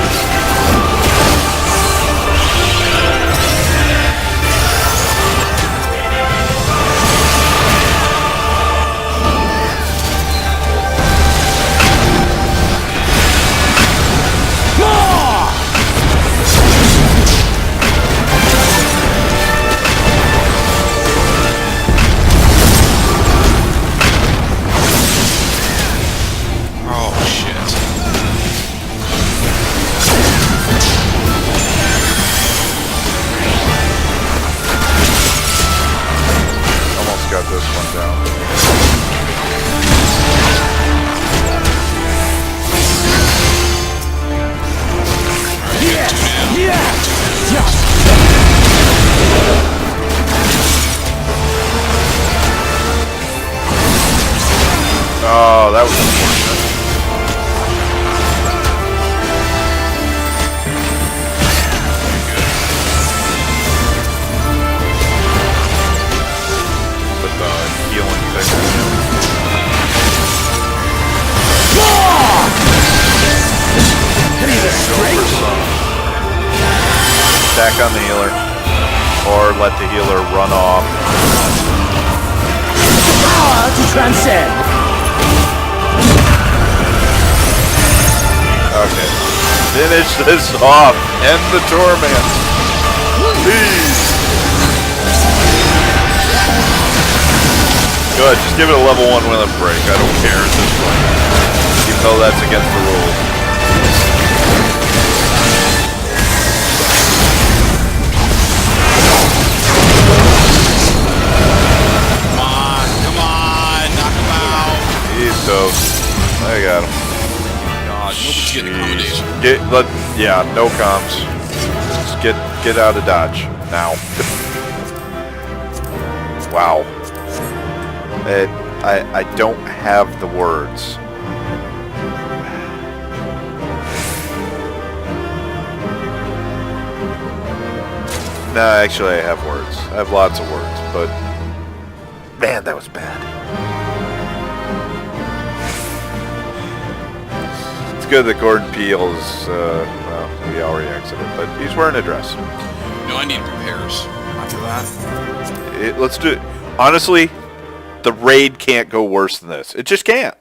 Oh, that was unfortunate. Put the healing thing on him. Stack on the healer. Or let the healer run off. Power to transcend. Okay. Finish this off. End the torment. Please. Good. Just give it a level 1 limit break. I don't care at this point. Even though that's against the rules. Yeah, no comms. Just get out of Dodge now. Wow. I don't have the words. No, actually I have words. I have lots of words, but man, that was bad. It's good that Gordon Peele's, well, he already exited, but he's wearing a dress. No, I need repairs. After that. Let's do it. Honestly, the raid can't go worse than this. It just can't.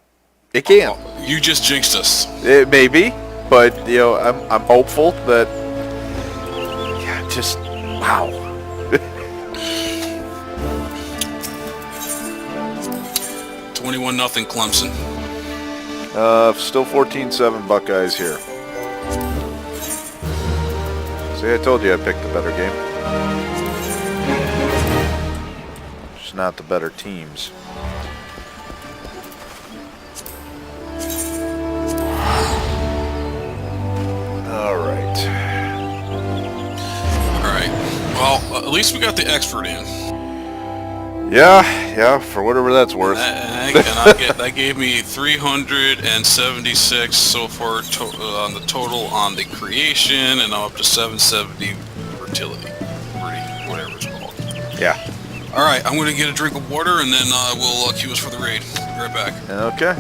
It can't. Oh, you just jinxed us. It may be, but you know, I'm hopeful that. Yeah, just wow. 21-0 Clemson. Still 14-7 Buckeyes here. See, I told you I picked the better game. Just not the better teams. All right. Well, at least we got the expert in. Yeah, for whatever that's worth. That gave me 376 so far on the total on the creation, and I'm up to 770 fertility, whatever it's called. Yeah. All right, I'm going to get a drink of water, and then we'll cue us for the raid. Be right back. Okay.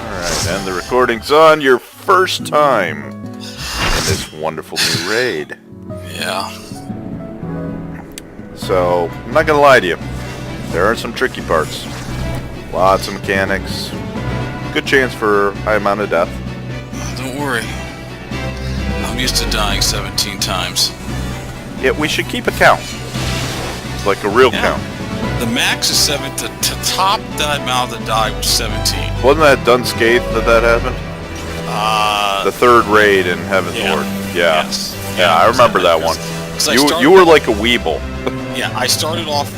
All right, and the recording's on your first time in this wonderful new raid. Yeah. So, I'm not going to lie to you. There are some tricky parts. Lots of mechanics. Good chance for a high amount of death. Don't worry. I'm used to dying 17 times. Yeah, we should keep a count. Like a real count. The max is 7. To top that amount that died was 17. Wasn't that Dunscape that happened? The third raid in Heaven's Ward. Yeah. Yes. Yeah, I remember that one. You were like a weeble. Yeah, I started off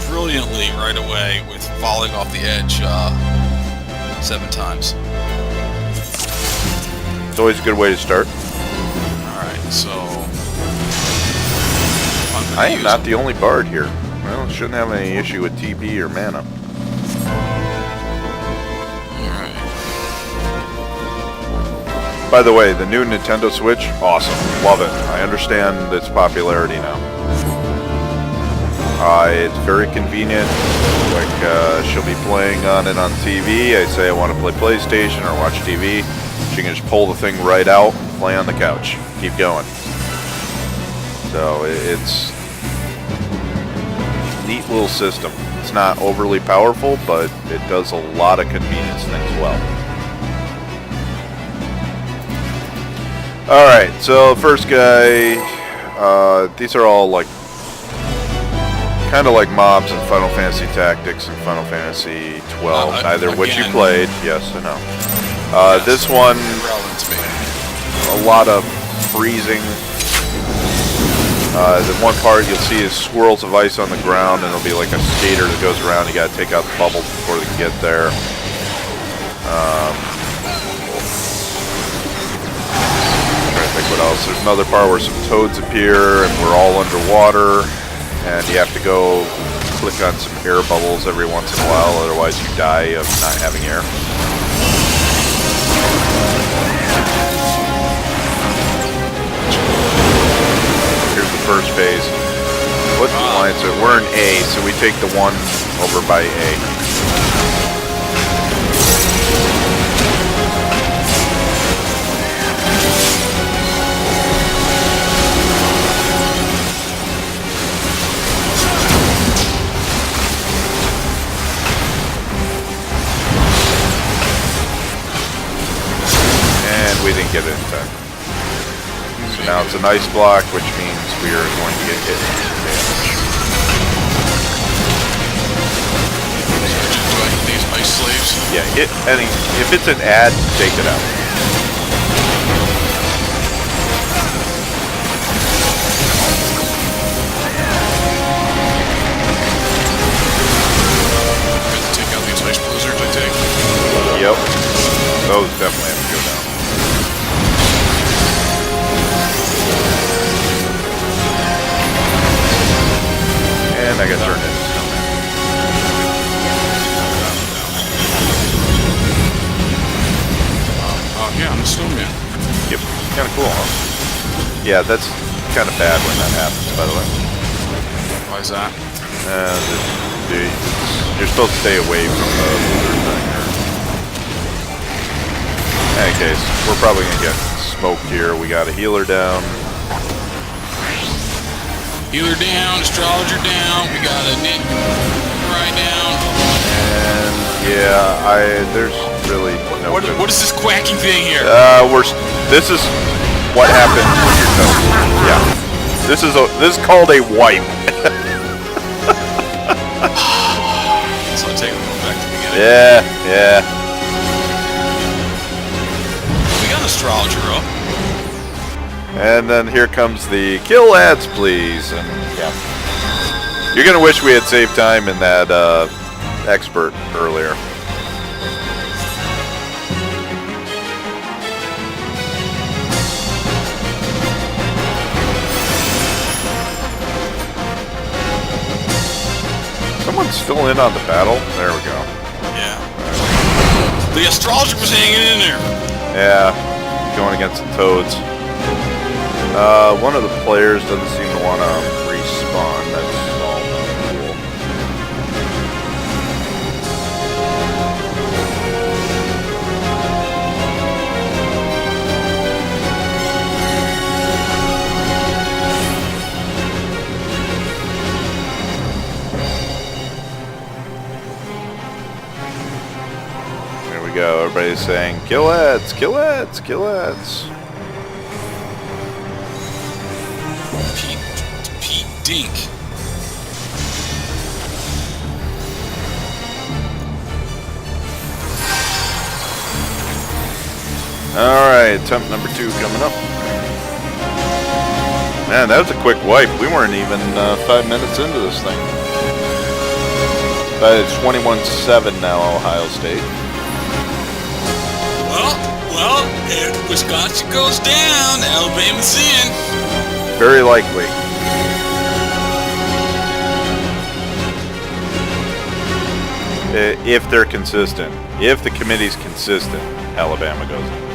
brilliantly right away with falling off the edge 7 times. It's always a good way to start. Alright, so... I am not the only bard here. Well, shouldn't have any issue with TP or mana. Alright. By the way, the new Nintendo Switch, awesome. Love it. I understand its popularity now. It's very convenient. Like, she'll be playing on it on TV. I say I want to play PlayStation or watch TV. She can just pull the thing right out, play on the couch, keep going. So it's a neat little system. It's not overly powerful, but it does a lot of convenience things well. Alright, so first guy, these are all like kind of like mobs in Final Fantasy Tactics and Final Fantasy XII, neither which you played. Yes, I know. Yes, this one, relevant to me. a lot of freezing. The one part you'll see is swirls of ice on the ground, and it'll be like a skater that goes around. You got to take out the bubbles before they can get there. I'm trying to think what else. There's another part where some toads appear, and we're all underwater. And you have to go click on some air bubbles every once in a while, otherwise you die of not having air. Here's the first phase. What alliance? We're in A, so we take the one over by A. We didn't get it in time. So now it's an ice block, which means we are going to get hit and damage. Do I hit these ice slaves? Yeah, hit any. If it's an ad, take it out. I have to take out these ice blizzards, I take. Yep. Those cool, huh? Yeah, that's kind of bad when that happens, by the way. Why is that? You're supposed to stay away from the looter thing. In any case, we're probably going to get smoked here. We got a healer down. Healer down, astrologer down, we got a knit right down. And yeah, there's really no good. What is this quacking thing here? This is what happens when you're toast. Yeah. This is called a wipe. So I take it back to the beginning. Yeah. We got an astrologer up. And then here comes the kill ads, please. And yeah, you're gonna wish we had saved time in that expert earlier. Someone's still in on the battle. There we go. Yeah. The astrologer was hanging in there. Yeah, going against the toads. One of the players doesn't seem to want to respawn. That's all cool. There we go. Everybody's saying, kill ads, kill ads, kill ads. Pete Dink. Alright, attempt number 2 coming up. Man, that was a quick wipe. We weren't even 5 minutes into this thing. But it's 21-7 now, Ohio State. Well, if Wisconsin goes down, Alabama's in. Very likely. If they're consistent. If the committee's consistent, Alabama goes in.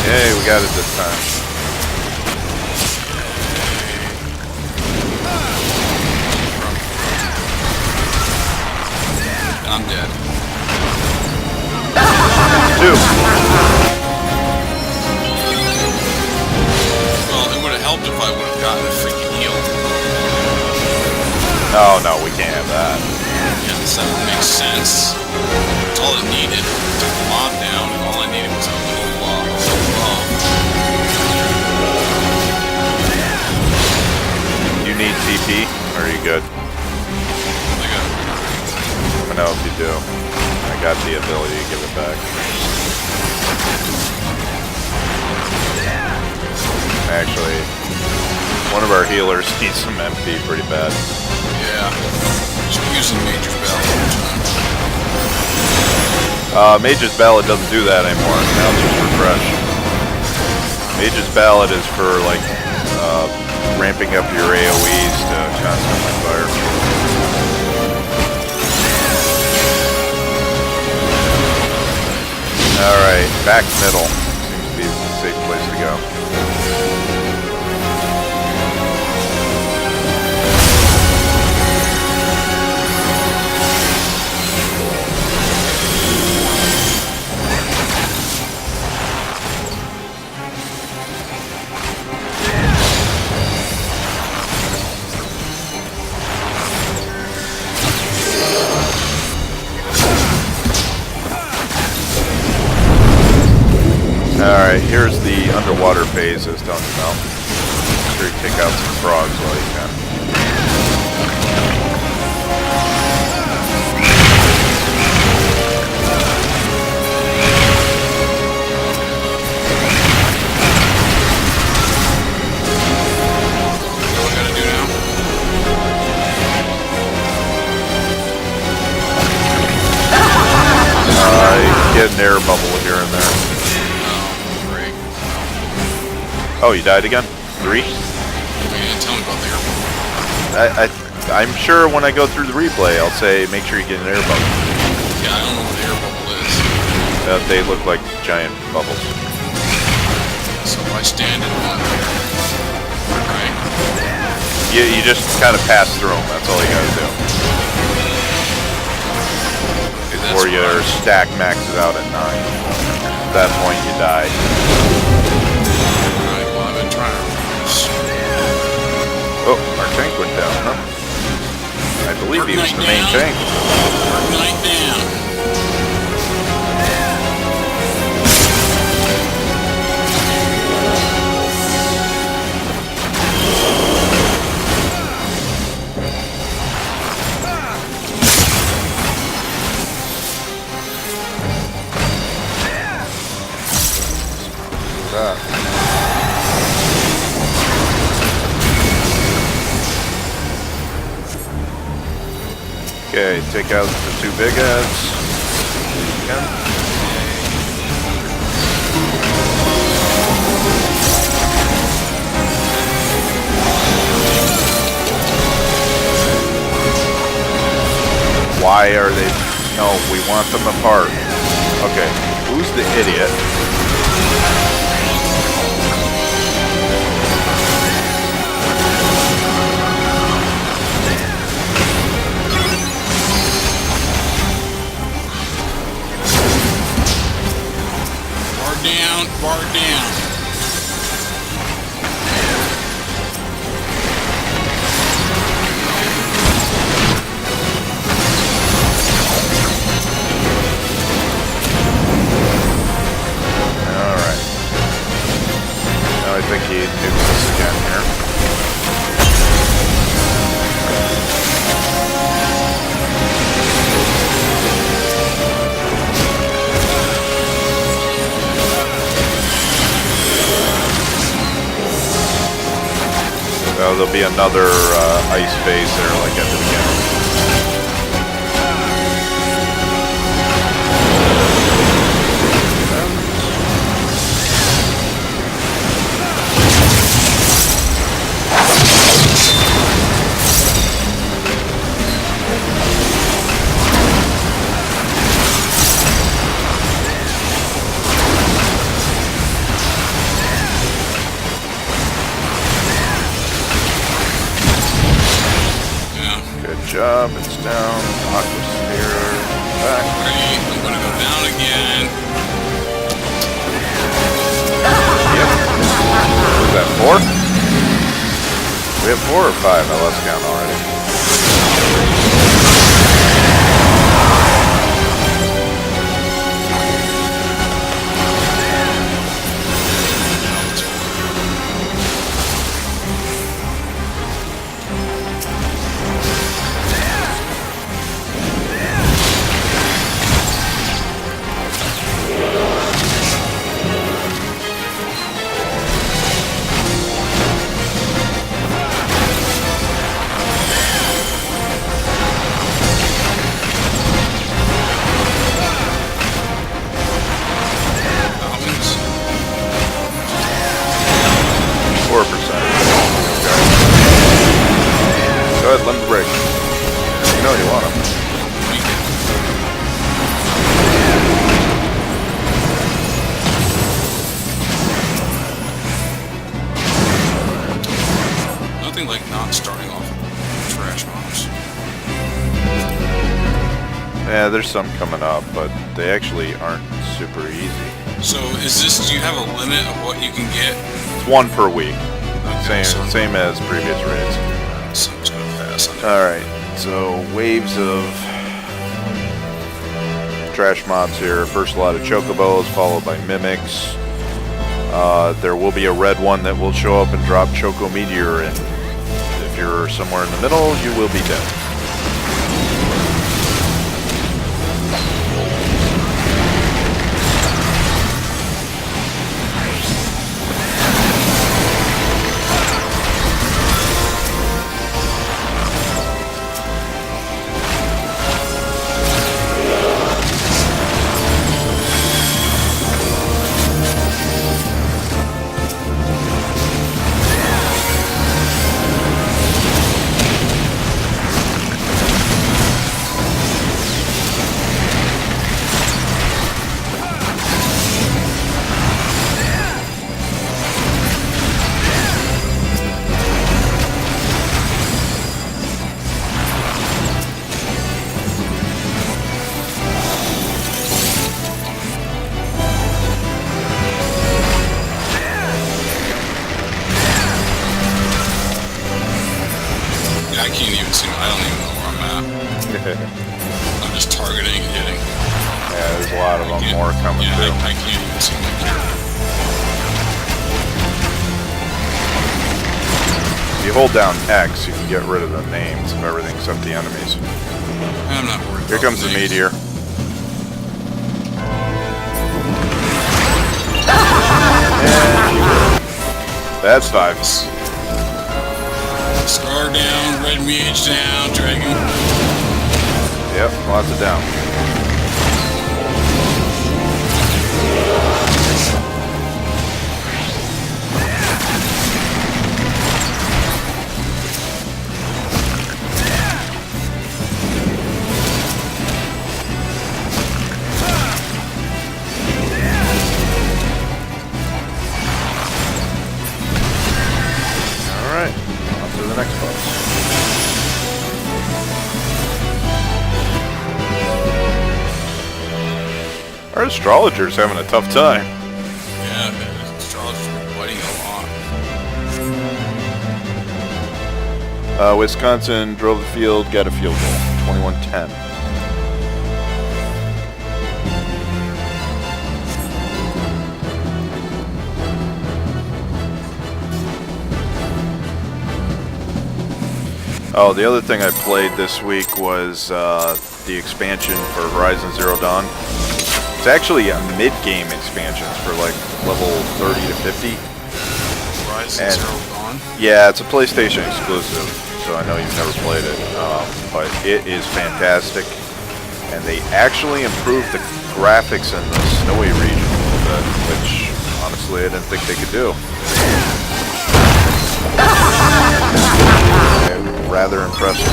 Hey, we got it this time. I'm dead. 2. Well, it would have helped if I would have gotten a freaking heal. Oh no, we can't have that. Yes, that would make sense. That's all it needed. Took the mob down, and all I needed was a little buff. You need TP? Or are you good? Let me know if you do. I got the ability to give it back. Actually, one of our healers needs some MP pretty bad. Yeah. Just using Major's Ballad all the time. Mage's Ballad doesn't do that anymore. Now it's just refresh. Mage's Ballad is for, like, ramping up your AoEs to constantly fire. Alright, back middle. Seems to be a safe place to go. underwater phases, don't you know? Make sure you take out some frogs while you can. What we gotta do now? You can get an air bubble here and there. Oh, great. Oh, you died again? 3? You didn't tell me about the airport. I'm sure when I go through the replay, I'll say make sure you get an air bubble. Yeah, I don't know what the air bubble is. They look like giant bubbles. So if I stand in one, right? You just kind of pass through them. That's all you gotta do. Okay, that's Or your right. stack maxes out at 9. At that point, you die. Alright, well, I've been trying to reduce. Oh, our tank went down, huh? I believe he was the main tank. Night down. Okay, take out the 2 big heads. Again. Why are they... No, we want them apart. Okay, who's the idiot? Bar down. Alright. Now I think he nukes this again here. There'll be another ice phase there like at the beginning. Good job, it's down. Aquasphere back. Great, I'm gonna go down again. Yep. Was that 4? We have 4 or 5, I lost count already. Go ahead, let him break. You know you want him. Nothing like not starting off with trash bombs. Yeah, there's some coming up, but they actually aren't super easy. So is this, do you have a limit of what you can get? It's 1 per week. Okay, Same as previous raids. So I'm just gonna pass on it. Alright, so waves of trash mobs here. First a lot of chocobos, followed by mimics. There will be a red one that will show up and drop Choco Meteor, and if you're somewhere in the middle, you will be dead. I can't even see. I don't even know where I'm at. I'm just targeting and hitting. Yeah, there's a lot of them more coming through. I can't even see my character. If you hold down X, you can get rid of the names of everything except the enemies. I'm not worried. Here comes the meteor. That's 5. Scar down, red mage down, dragon. Yep, lots of down. Alright, on to the next boss. Our astrologer's having a tough time. Yeah, the astrologers are fighting a lot. Wisconsin drove the field, got a field goal. 21-10. Oh, the other thing I played this week was the expansion for Horizon Zero Dawn. It's actually a mid-game expansion for like level 30 to 50. Horizon Zero Dawn? Yeah, it's a PlayStation exclusive, so I know you've never played it, but it is fantastic. And they actually improved the graphics in the snowy region a little bit, which honestly I didn't think they could do. Rather impressive.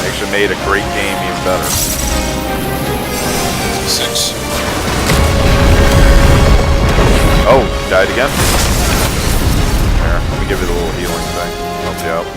Actually made a great game even better. 6. Oh, died again? Here, let me give you the little healing thing. Help you out.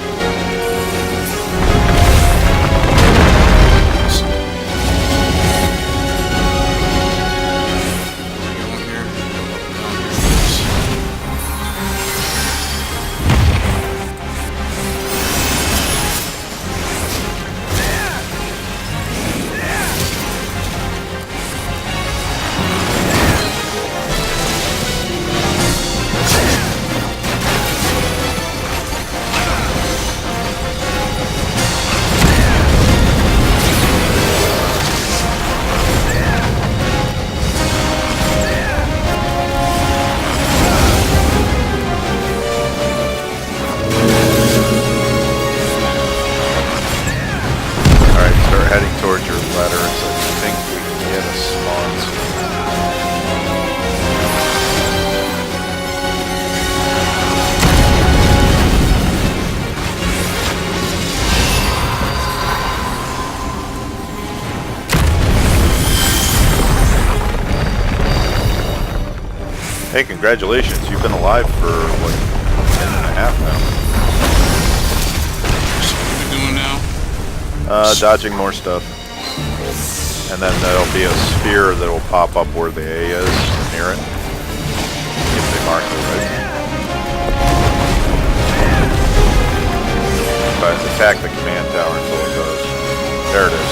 Heading towards your letters, I think we can get a sponsor. Hey, congratulations! You've been alive for what, 10 and a half now. So what are we doing now? Dodging more stuff. And then there'll be a sphere that will pop up where the A is, near it. If they mark it right. But attack the command tower until it goes. There it is.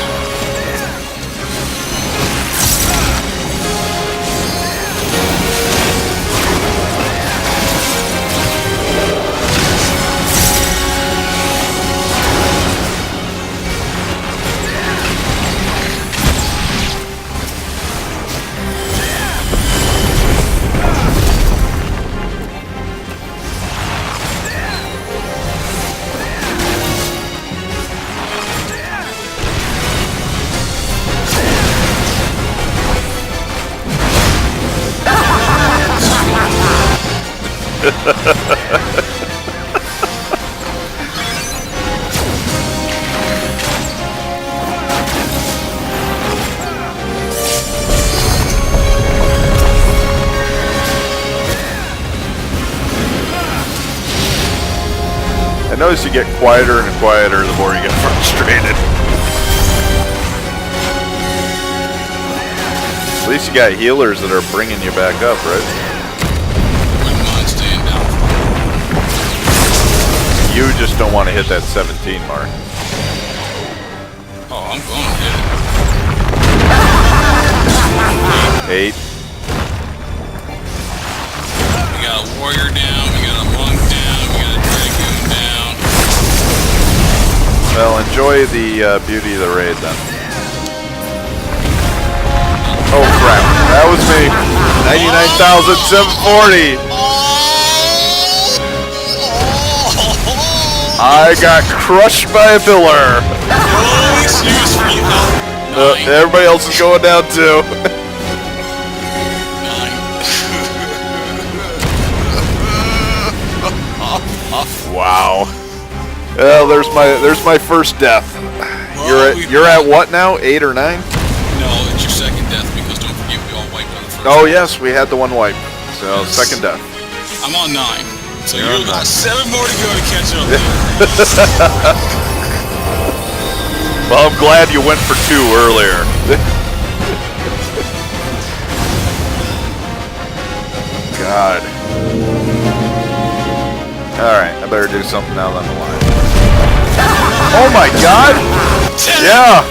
I notice you get quieter and quieter the more you get frustrated. At least you got healers that are bringing you back up, right? Wouldn't mind staying down. You just don't want to hit that 17 mark. Oh, I'm going to hit it. 8. We got a warrior down, we got a monk down, we got a dragoon down. Well, enjoy the beauty of the raid then. Oh crap, that was me. 99,740. I got crushed by a pillar. No excuse for you. Everybody else is going down too. Wow. Well, there's my first death. Well, you're at what now? 8 or 9? No, it's your second death because don't forget we all wiped on the first. Oh yes, we had the one wipe. So Yes. second death. I'm on 9. So You're you've on got 9. 7 more to go to catch up. Well, I'm glad you went for 2 earlier. God. Alright, I better do something now on the line. Oh my god! 10. Yeah!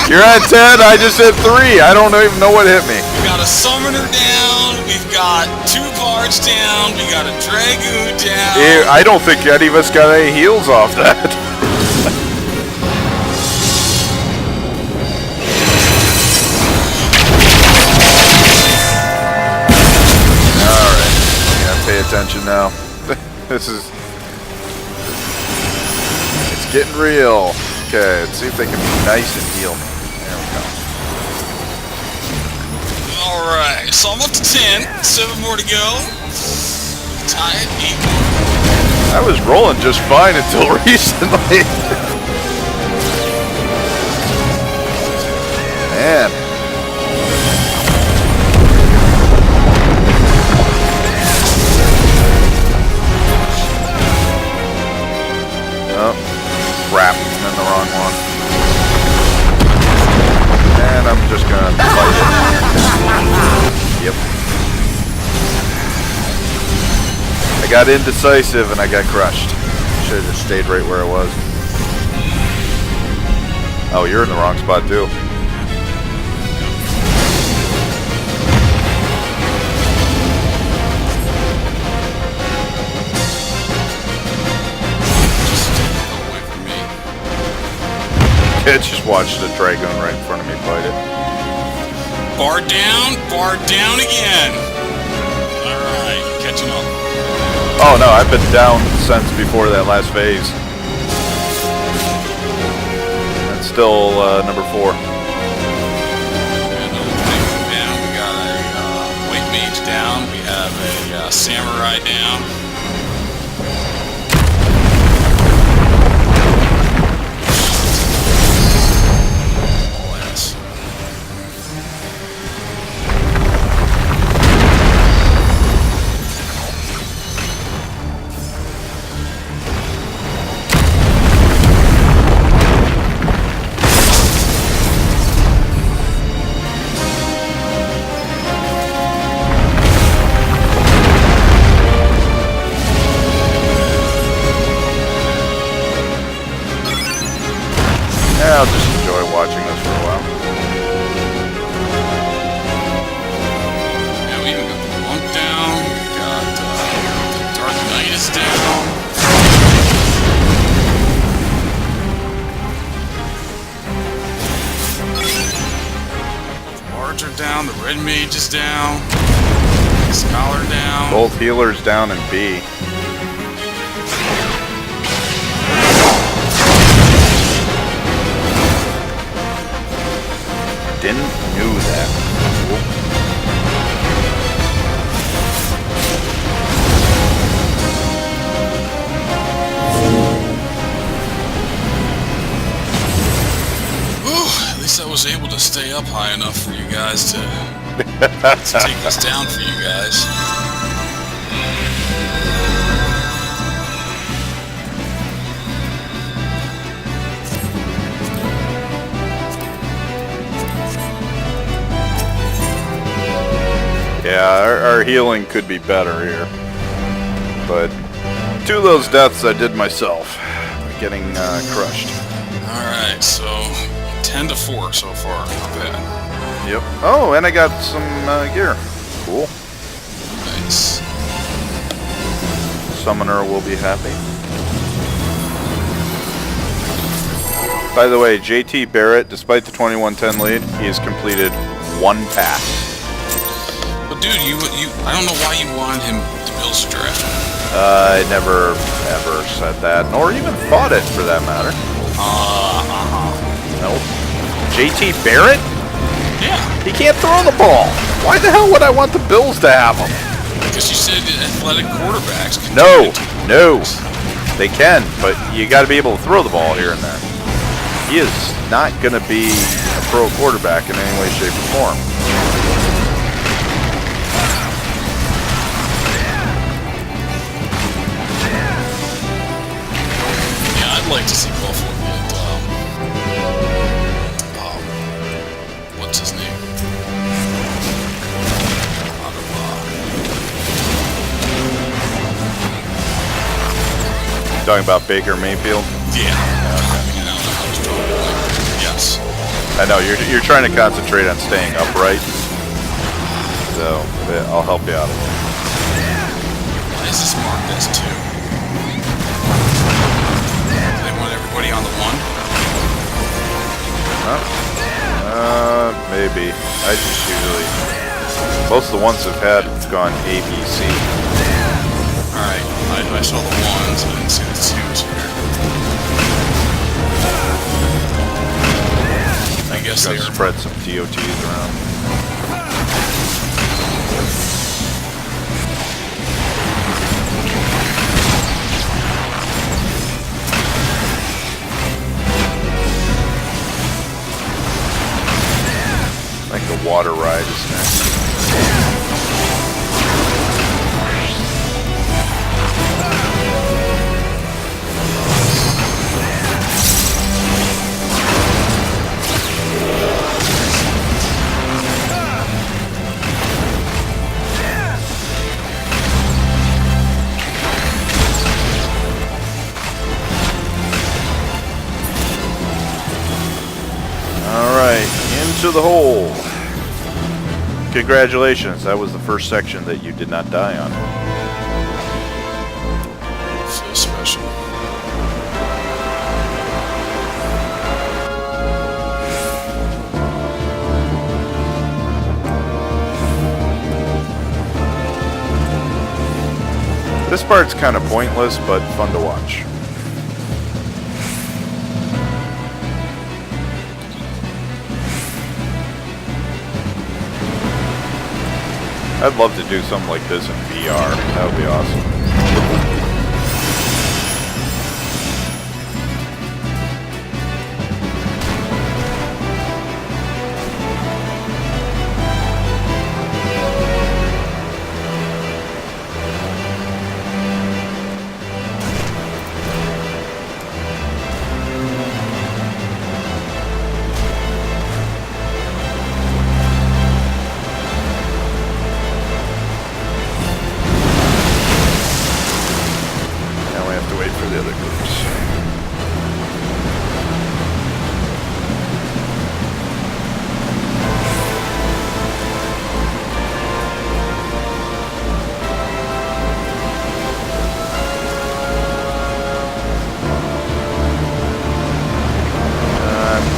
You're at 10, I just hit 3. I don't even know what hit me. We got a summoner down, we've got 2 bards down, we got a dragoon down. I don't think any of us got any heals off that. Alright, gotta pay attention now. This is... It's getting real. Okay, let's see if they can be nice and heal me. There we go. Alright, so I'm up to 10, 7 more to go. Tied, 8 more. I was rolling just fine until recently. Man. Oh, crap. I'm in the wrong one. And I'm just gonna fight it. Yep. I got indecisive and I got crushed. Should have just stayed right where I was. Oh, you're in the wrong spot too. Away from me. I just watched a dragoon right in front of me fight it. Bar down again. Alright, catching up. Oh no, I've been down since before that last phase. That's still number 4. We got another dragoon down, we got a white mage down, we have a samurai down. Yeah, I'll just enjoy watching this for a while. Yeah, we even got the monk down, we got the Dark Knight is down. The bards are down, the red mage is down, the scholar down. Both healers down in B. Didn't knew that. up high enough for you guys to take this down for you guys. Yeah, our healing could be better here. But 2 of those deaths I did myself. Getting crushed. Alright, so 10-4 so far. Not bad. Yep. Oh, and I got some gear. Cool. Nice. Summoner will be happy. By the way, JT Barrett, despite the 21-10 lead, he has completed 1 pass. But dude, I don't know why you wanted him to build a draft. I never ever said that, nor even thought it for that matter. Nope. JT Barrett? Yeah. He can't throw the ball. Why the hell would I want the Bills to have him? Because you said athletic quarterbacks can No, they can, but you got to be able to throw the ball here and there. He is not going to be a pro quarterback in any way, shape, or form. I'd like to see Buffalo get, what's his name? Talking about Baker Mayfield? Yeah. Yes. I know, you're trying to concentrate on staying upright. So, I'll help you out. Why is this marked as 2? They want everybody on the 1? Huh? Maybe. I just usually... Most of the ones I've had have gone A, B, C. Alright, I saw the 1s, I didn't see the 2s here. I guess Gonna they're... spread some TOTs around. I think the water ride is next. Into the hole. Congratulations, that was the first section that you did not die on. So special. This part's kind of pointless, but fun to watch. I'd love to do something like this in VR. That would be awesome.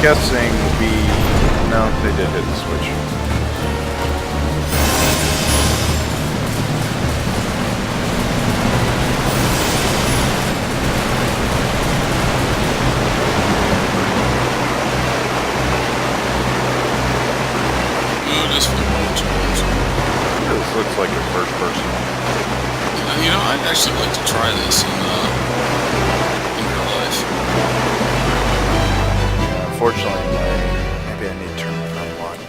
Guessing no, they did hit the switch. This looks like a first person. You know, I'd actually like to try this in real life. Unfortunately, maybe I need to turn it on watch.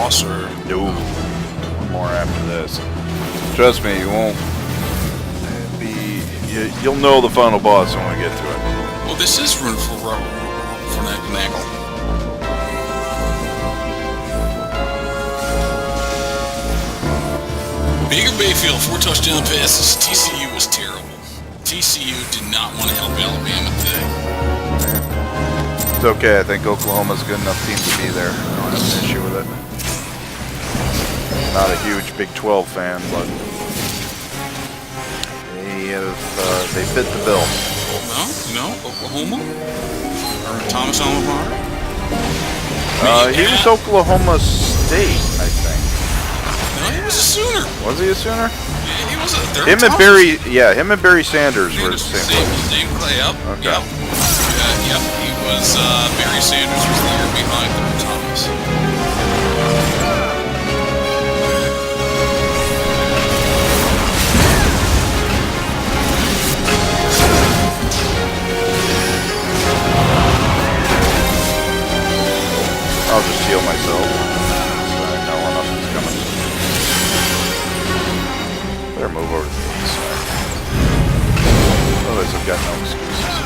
boss, or No. One more after this. Trust me, you won't be. You'll know the final boss when we get to it. well, this is room for Nagel. Baker Mayfield, 4 touchdown passes. TCU was terrible. TCU did not want to help Alabama today. It's okay. I think Oklahoma's a good enough team to be there. I don't have an issue with it. Not a huge Big 12 fan, but they fit the bill. No, Oklahoma or Thomas Alomar. He was Oklahoma State, I think. No, he was a Sooner. Was he a Sooner? Yeah, he was a. Him and Barry, him and Barry Sanders were the same. Same. Yep. Okay. Yep. Yep. He was. Barry Sanders was the year behind Thomas. I'll just heal myself. So I know when else is coming. Better move over to the other side. Otherwise I've got no excuses.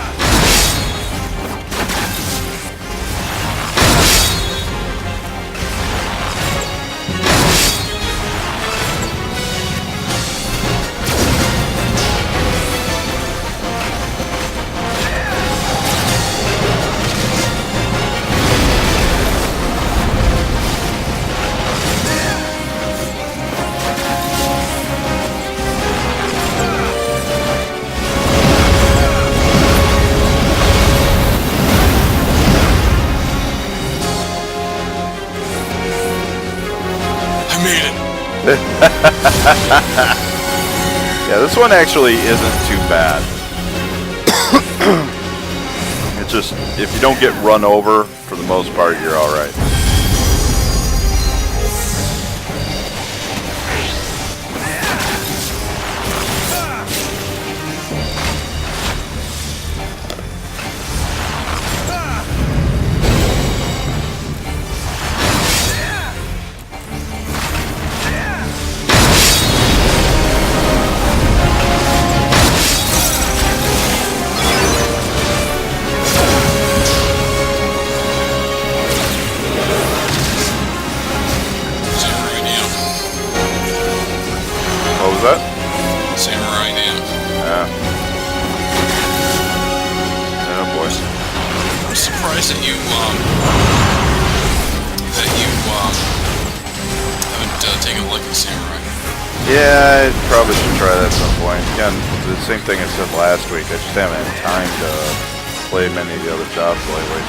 Yeah, this one actually isn't too bad. It's just, if you don't get run over, for the most part, you're alright. Yeah, I probably should try that at some point. Again, the same thing I said last week. I just haven't had time to play many of the other jobs lately.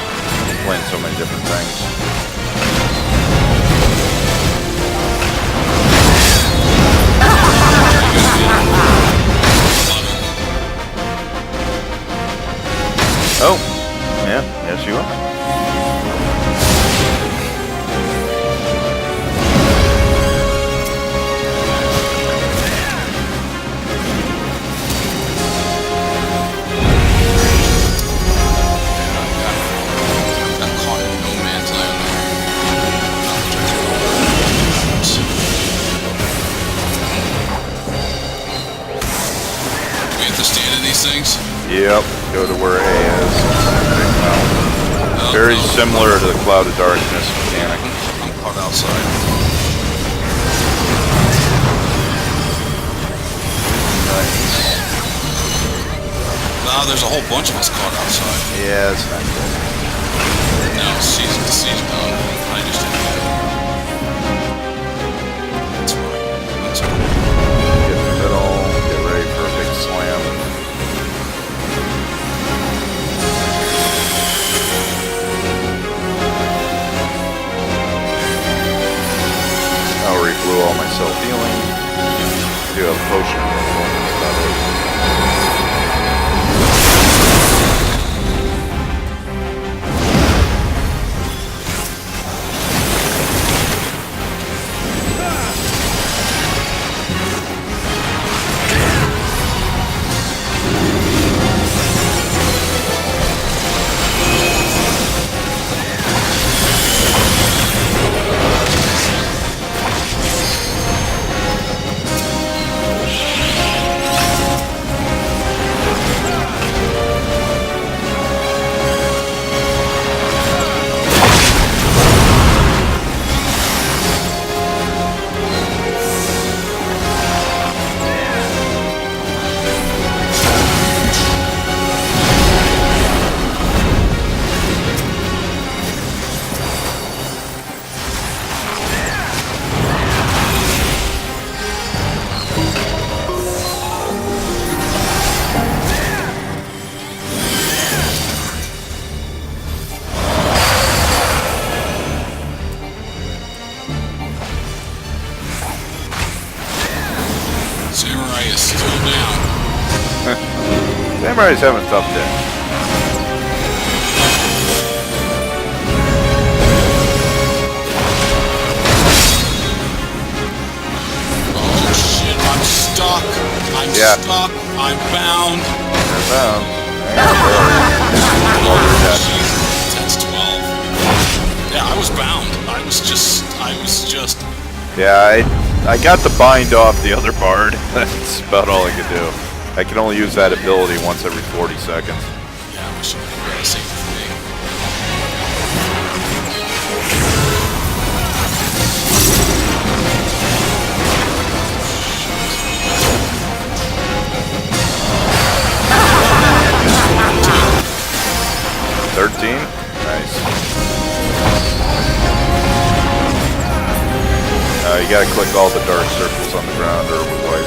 I'm playing so many different things. Oh, yeah, yes you are. Things? Yep, go to where A is. Very similar to the Cloud of Darkness mechanic. I'm caught outside. Nice. Nah, there's a whole bunch of us caught outside. Yeah, it's not good. No, the season done. I just didn't get it. That's fine. That's cool. Get in the middle, get ready for a big slam. I'll re-blew all my self-healing. I do have a potion. Samurai's having a tough day. Oh shit, I'm stuck. I'm stuck. I'm bound. You're bound. Oh, you're dead. That's 12. Yeah, I was bound. I was just. Yeah, I got the bind off the other bard. That's about all I could do. I can only use that ability once every 40 seconds. Yeah, I wish you would save it for me. Nice. You gotta click all the dark circles on the ground or we wipe.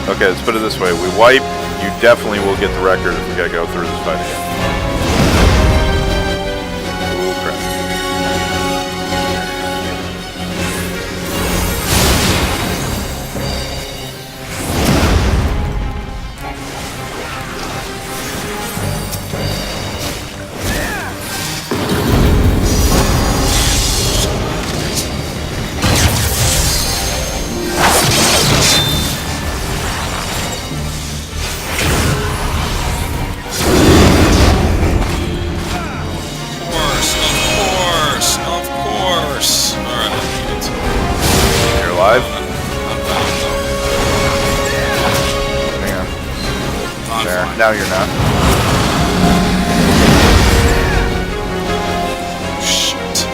Okay, let's put it this way. We wipe, you definitely will get the record if we gotta go through this fight again. Oh crap. Alive? Hang on. There. Now you're not. Shit.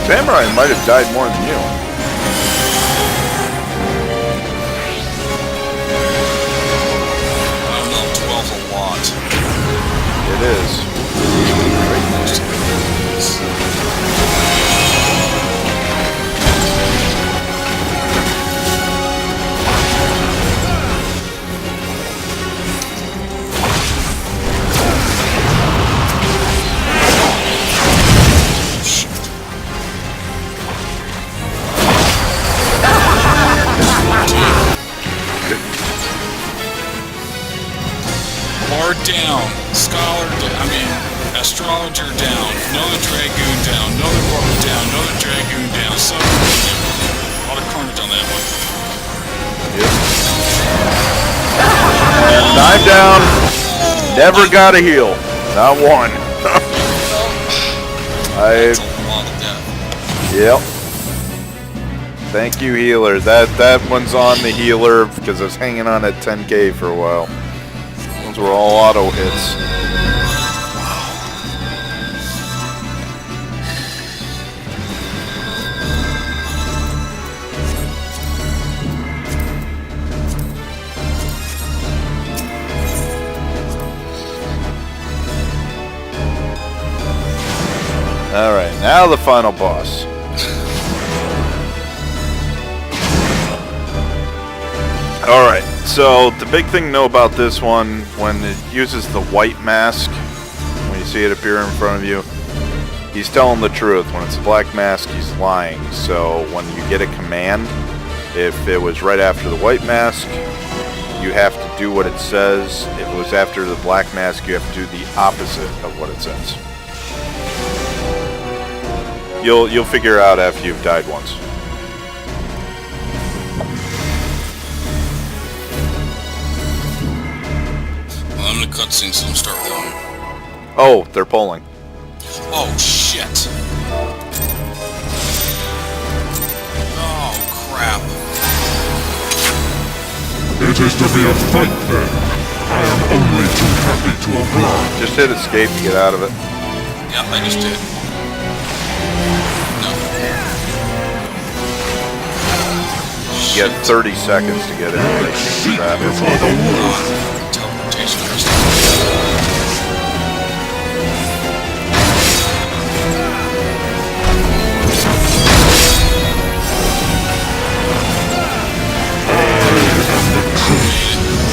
Samurai might have died more than you. I don't know, 12's a lot. It is. Bard down, Scholar down, Astrologer down, another Dragoon down, another Bard down, another Dragoon down, so... A lot of carnage on that one. Yep. And I'm down. Never got a heal. Not one. That's a lot of death. Yep. Thank you, healer. That one's on the healer because I was hanging on at 10k for a while. Those were all auto hits. Alright, now the final boss. Alright, so the big thing to know about this one, when it uses the white mask, when you see it appear in front of you, He's telling the truth. When it's a black mask, he's lying. So when you get a command, if it was right after the white mask, you have to do what it says. If it was after the black mask, you have to do the opposite of what it says. You'll figure out after you've died once. Well, I'm in the cutscene, so I'm start rolling. Oh, they're polling. Oh shit! Oh crap! It is to be a fight then. I am only too happy to oblige. Just hit escape to get out of it. Yep, I just did. No. You get 30 seconds to get in. Seek before the wolf. Teleportation first.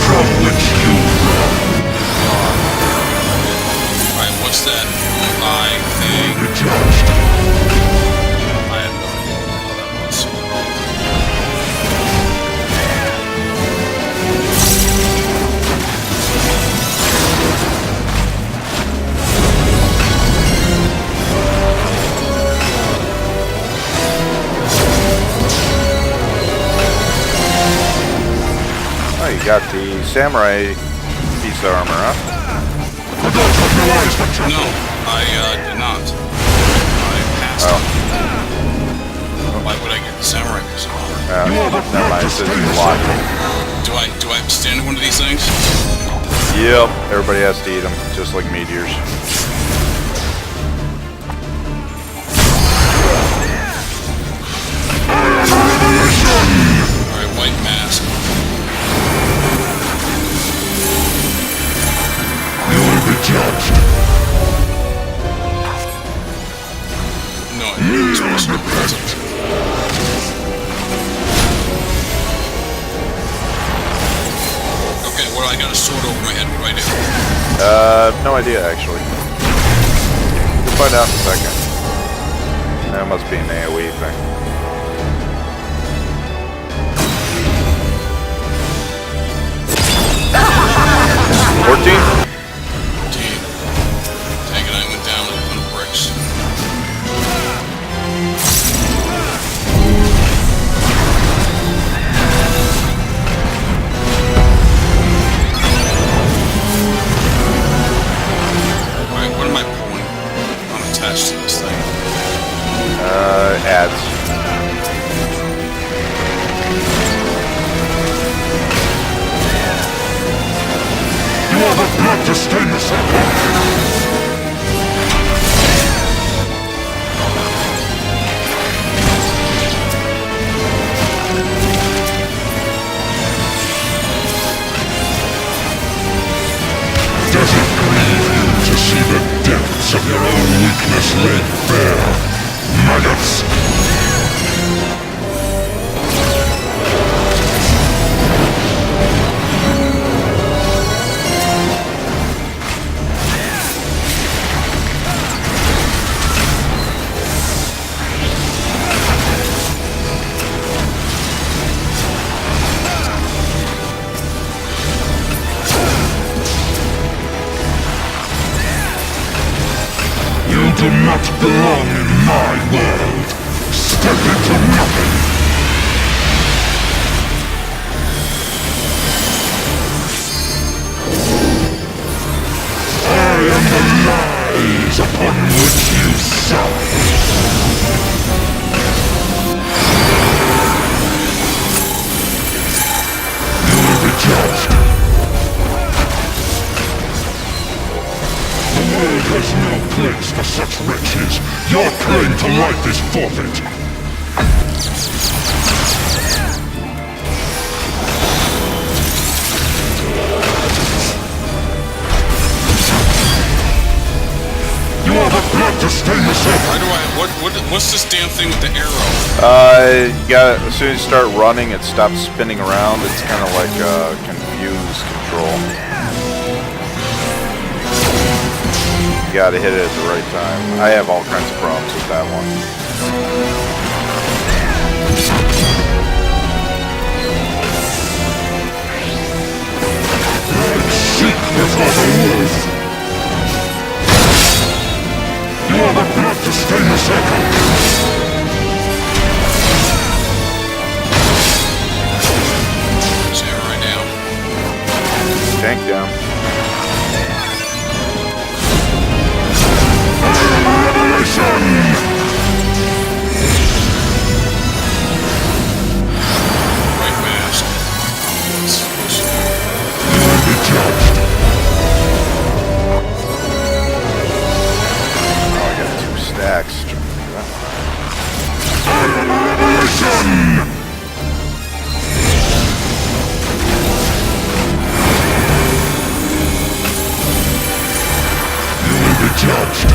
From which you run. Alright, what's that eye thing? Be judged. I have no idea what that was. Oh, you got the samurai piece of armor, huh? No, I did not. I passed Oh. it. Why would I get the samurai piece of armor? Never mind, it says you locked it. Do I have to stand in one of these things? Yep, everybody has to eat them, just like meteors. Alright, white mask. You will be judged. No, it's supposed to be present. Okay, well, I got a sword over my head. What do I do? No idea, actually. We'll find out in a second. That must be an AoE thing. 14? Take it, I went down with a ton of bricks. Alright, what am I pulling? I'm attached to this thing. Ads. You have the blood to stain the circle. Does it grieve you to see the depths of your own weakness laid bare, maggots? You do not belong in my world. Step into nothing. I am the lies upon which you suffer. You will be judged. The world has no place for such wretches. Your claim to life is forfeit. You are the blood to stain the circle. Why do I... What's this damn thing with the arrow? You got as soon as you start running, it stops spinning around. It's kind of like confused control. you gotta hit it at the right time. I have all kinds of problems with that one. Seek before the wolf. You are the blood to stain the circle. Zero right now. Tank down. Revelation! Right mask. You will be judged. Oh, I got 2 stacks. Revelation! You will be judged.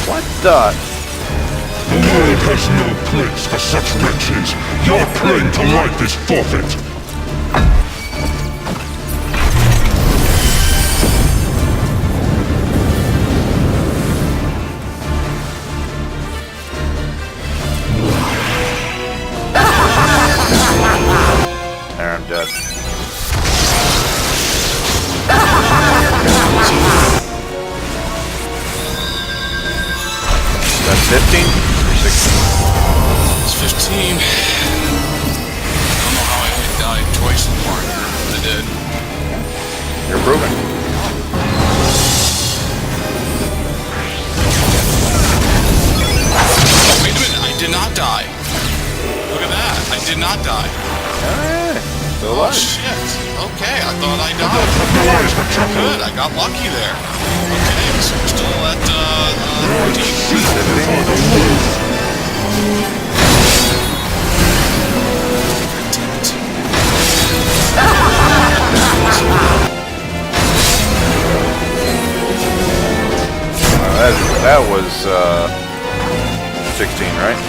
What the? The world has no place for such wretches. Your claim to life is forfeit. There, I'm dead. That's 15 or 16? It's 15. I don't know how I only died twice in the part here, but I did. You're improving. Wait a minute, I did not die. Look at that, I did not die. Alright. Still Oh alive. shit. Okay, I thought I died. Good, I got lucky there. Okay, so we're still at 14. That was 16, right?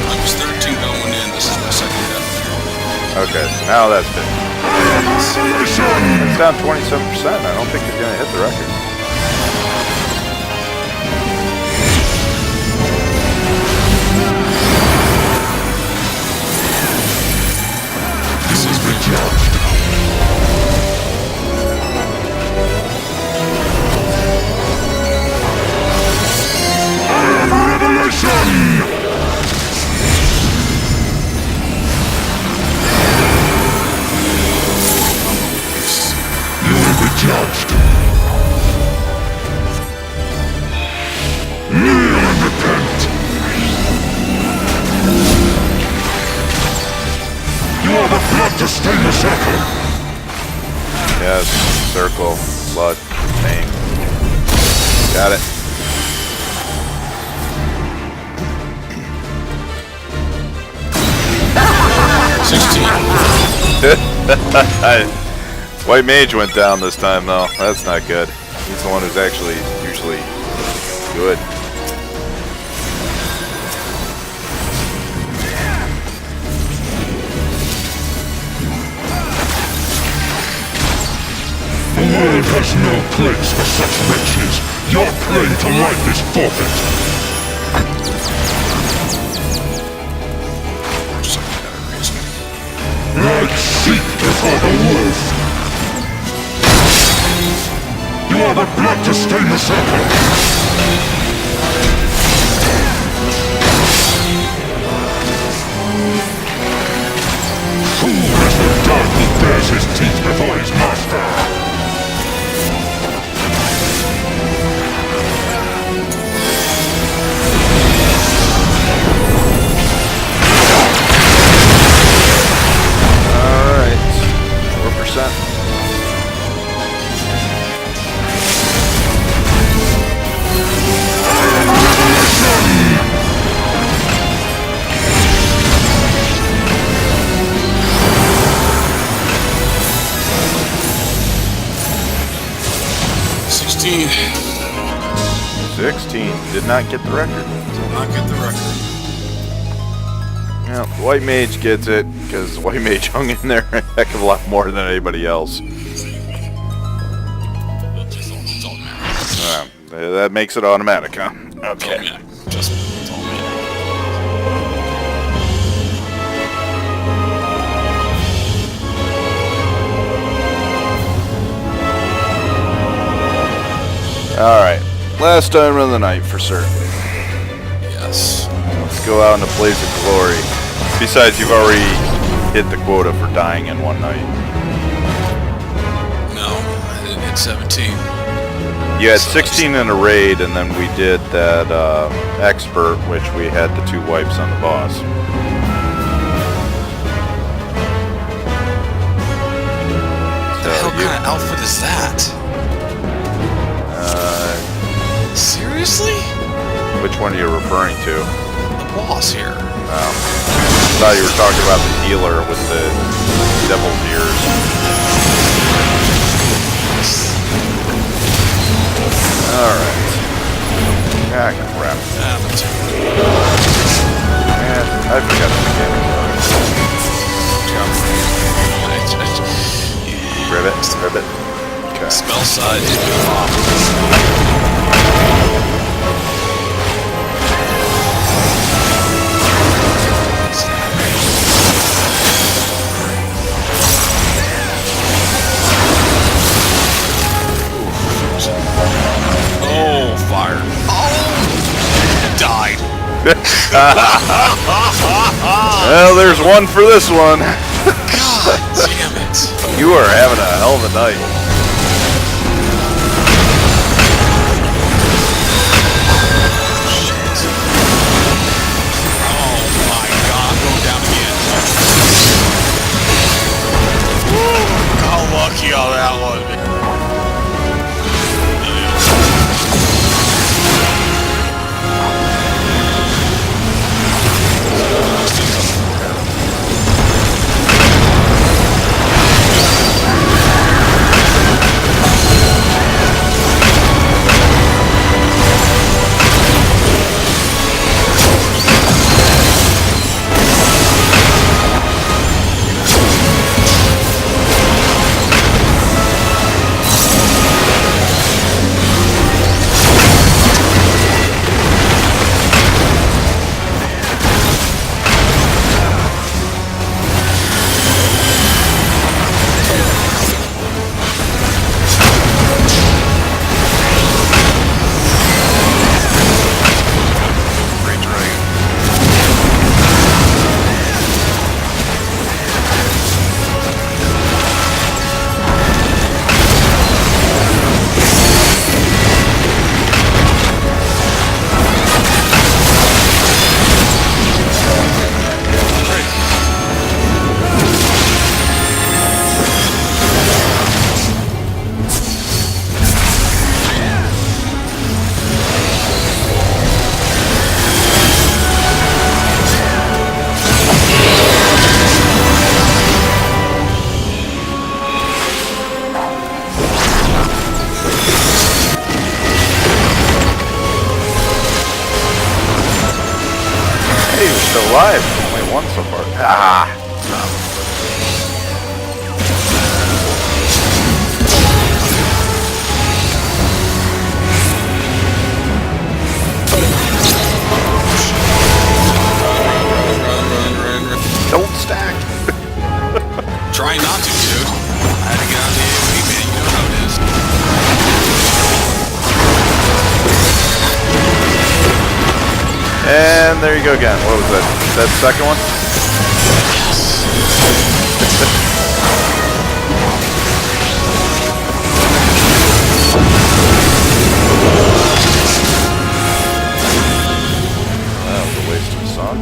I was 13 going in, this is my second death. Okay, so now that's 15. It's down 27%. I don't think it's gonna hit the record. This is the judged. Revelation! You will be judged. Kneel and repent. You are the blood to stain the circle. Yes, circle, blood, name. Got it. White Mage went down this time, though. That's not good. He's the one who's actually usually good. The world has no place for such wretches. Your claim to life is forfeit. Like sheep before the wolf. You are the blood to stain the circle. Who has the dog who bares his teeth before his master? Alright. 4%. Sixteen. 16. Did not get the record. Did not get the record. Yeah, the White Mage gets it, because the White Mage hung in there a heck of a lot more than anybody else. that makes it automatic, huh? Okay. Automatic. Just it's automatic. Alright. Last item of the night for certain. Yes. Let's go out in a blaze of glory. Besides, you've already hit the quota for dying in one night. No, I didn't hit 17. You had 16 in a raid, and then we did that expert, which we had the 2 wipes on the boss. What the hell kind of outfit is that? Seriously? Which one are you referring to? The boss here. I thought you were talking about the healer with the devil's ears. Alright. Ah, crap. Man, I forgot the mechanics. Ribbit. Okay. Spell side is off. Oh, fire. Oh! Died. Well, there's one for this one. God damn it. You are having a hell of a night. Oh my god, I'm going down again. How lucky on that one. Still alive. Only one so far. Ah. Don't stack. Try not to, dude. I had to get on the AoE, man. You know how it is. And there you go again. What was that? That second one? That was a waste of a song.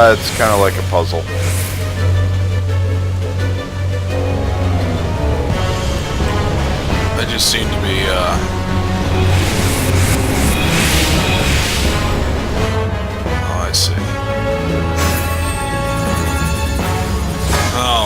It's kind of like a puzzle. They just seem to be, Oh, I see. Oh,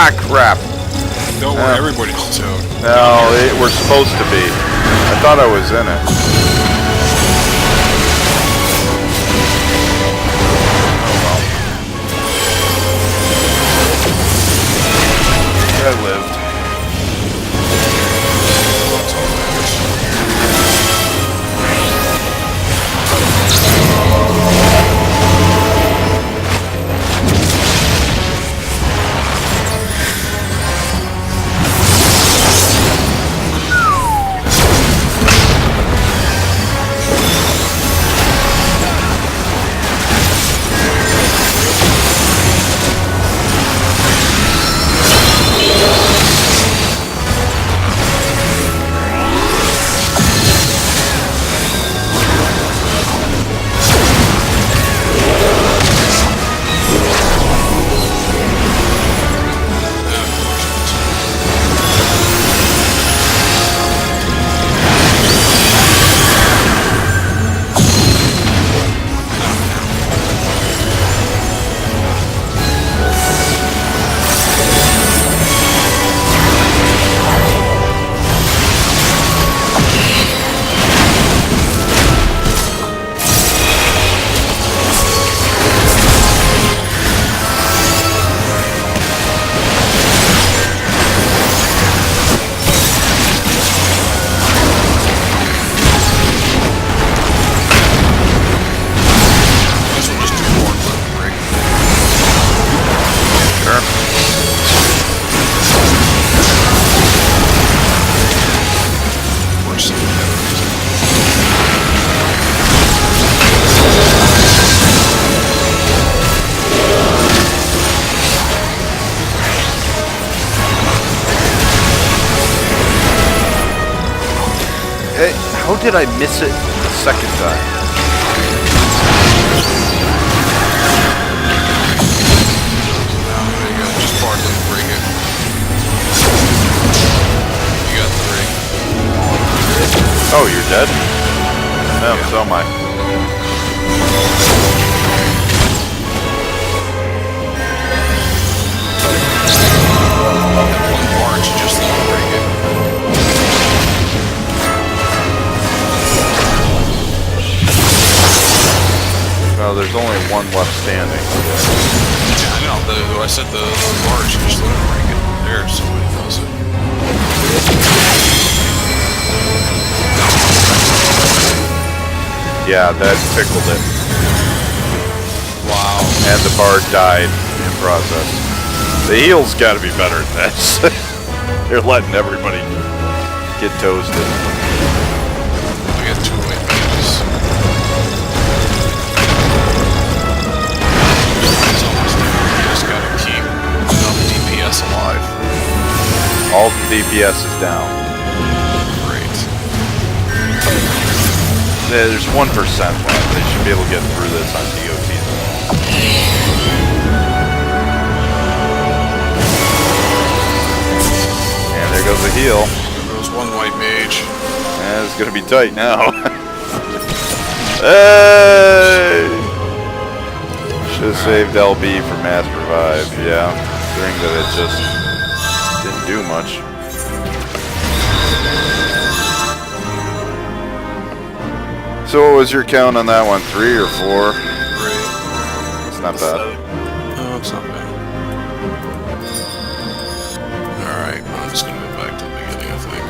Ah, crap. Don't worry, everybody else out. No, we're supposed to be. I thought I was in it. I lived. How did I miss it the second time? There you go, just partly bring it. You got the ring. Oh, you're dead? No, so am I. One barge, you just need to bring it. Well, there's only one left standing. Yeah, I know. I said the barge, you just let him bring it. There, somebody does it. Yeah, that tickled it. Wow. And the bard died in process. The heal's gotta be better than this. They're letting everybody get toasted. We got 2 white pages. It's almost there. You just gotta keep enough DPS alive. All the DPS is down. Great. There's 1% left. They should be able to get through this on DOT. And there goes the heal. There goes one white mage. And it's gonna be tight now. Hey! Should have saved LB for mass revive. Yeah, considering that it just didn't do much. So what was your count on that one? 3 or 4? Great. It's not bad. Oh, it's not bad. Alright, I'm just gonna go back to the beginning, I think.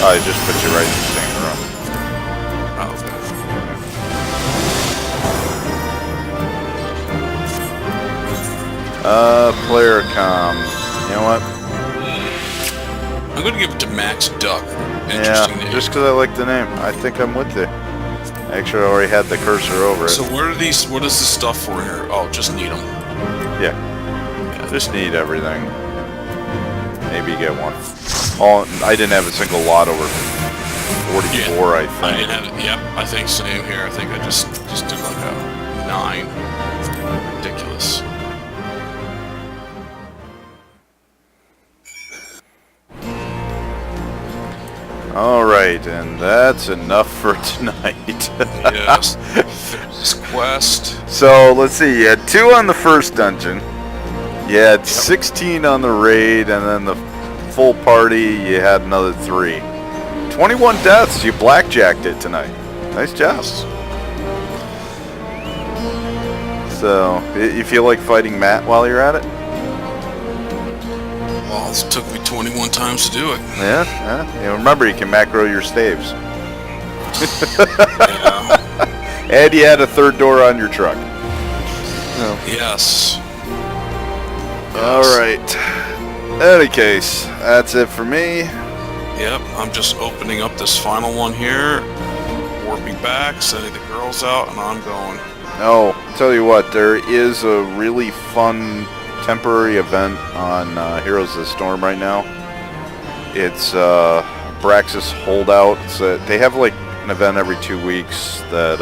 I just put you right in the same room. Oh, okay. Player comm. You know what? I'm gonna give it to Max Duck. Yeah, Interesting name. just because I like the name. I think I'm with you. Actually, I already had the cursor over it. So what are these? What is the stuff for here? Oh, just need them. Yeah. Just need everything. Maybe get one. Oh, I didn't have a single lot over 44, I think. I didn't have it. Yep, I think same here. I think I just did like a 9. Ridiculous. Alright, and that's enough for tonight. Yes. Finish this quest. So, let's see, you had 2 on the first dungeon. Yeah, it's 16 on the raid, and then the full party, you had another 3. 21 deaths, you blackjacked it tonight. Nice job. So, you feel like fighting Matt while you're at it? Well, it took me 21 times to do it. Yeah, yeah. You remember, you can macro your staves. Yeah. And you had a third door on your truck. Yes. All right. Any case, that's it for me. Yep, I'm just opening up this final one here, warping back, sending the girls out, and I'm going. Oh, I'll tell you what, there is a really fun temporary event on Heroes of the Storm right now. It's Braxis Holdouts. They have like an event every 2 weeks that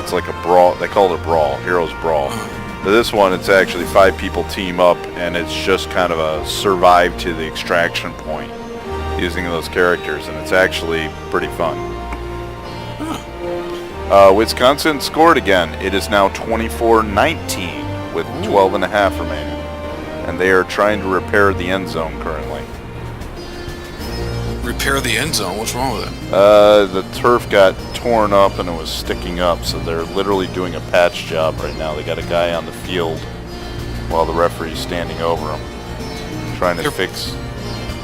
it's like a brawl. They call it a brawl, Heroes Brawl. But this one, it's actually 5 people team up, and it's just kind of a survive to the extraction point using those characters, and it's actually pretty fun. Wisconsin scored again. It is now 24-19 with 12 and a half remaining, and they are trying to repair the end zone currently. Repair the end zone? What's wrong with it? The turf got torn up and it was sticking up, so they're literally doing a patch job right now. They got a guy on the field while the referee's standing over him, trying to fix.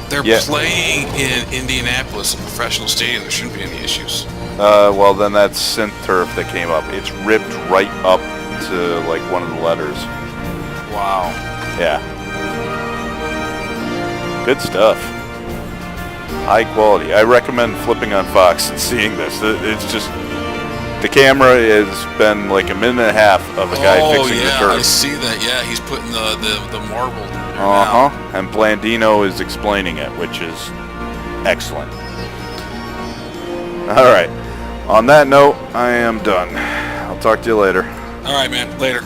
They're playing in Indianapolis, a professional stadium. There shouldn't be any issues. Well, then that's synth turf that came up. It's ripped right up to like one of the letters. Wow. Yeah. Good stuff. High quality. I recommend flipping on Fox and seeing this. It's just the camera has been like a minute and a half of a guy fixing the turf. Oh yeah, I see that. Yeah, he's putting the marble. And Blandino is explaining it, which is excellent. All right. On that note, I am done. I'll talk to you later. All right, man. Later.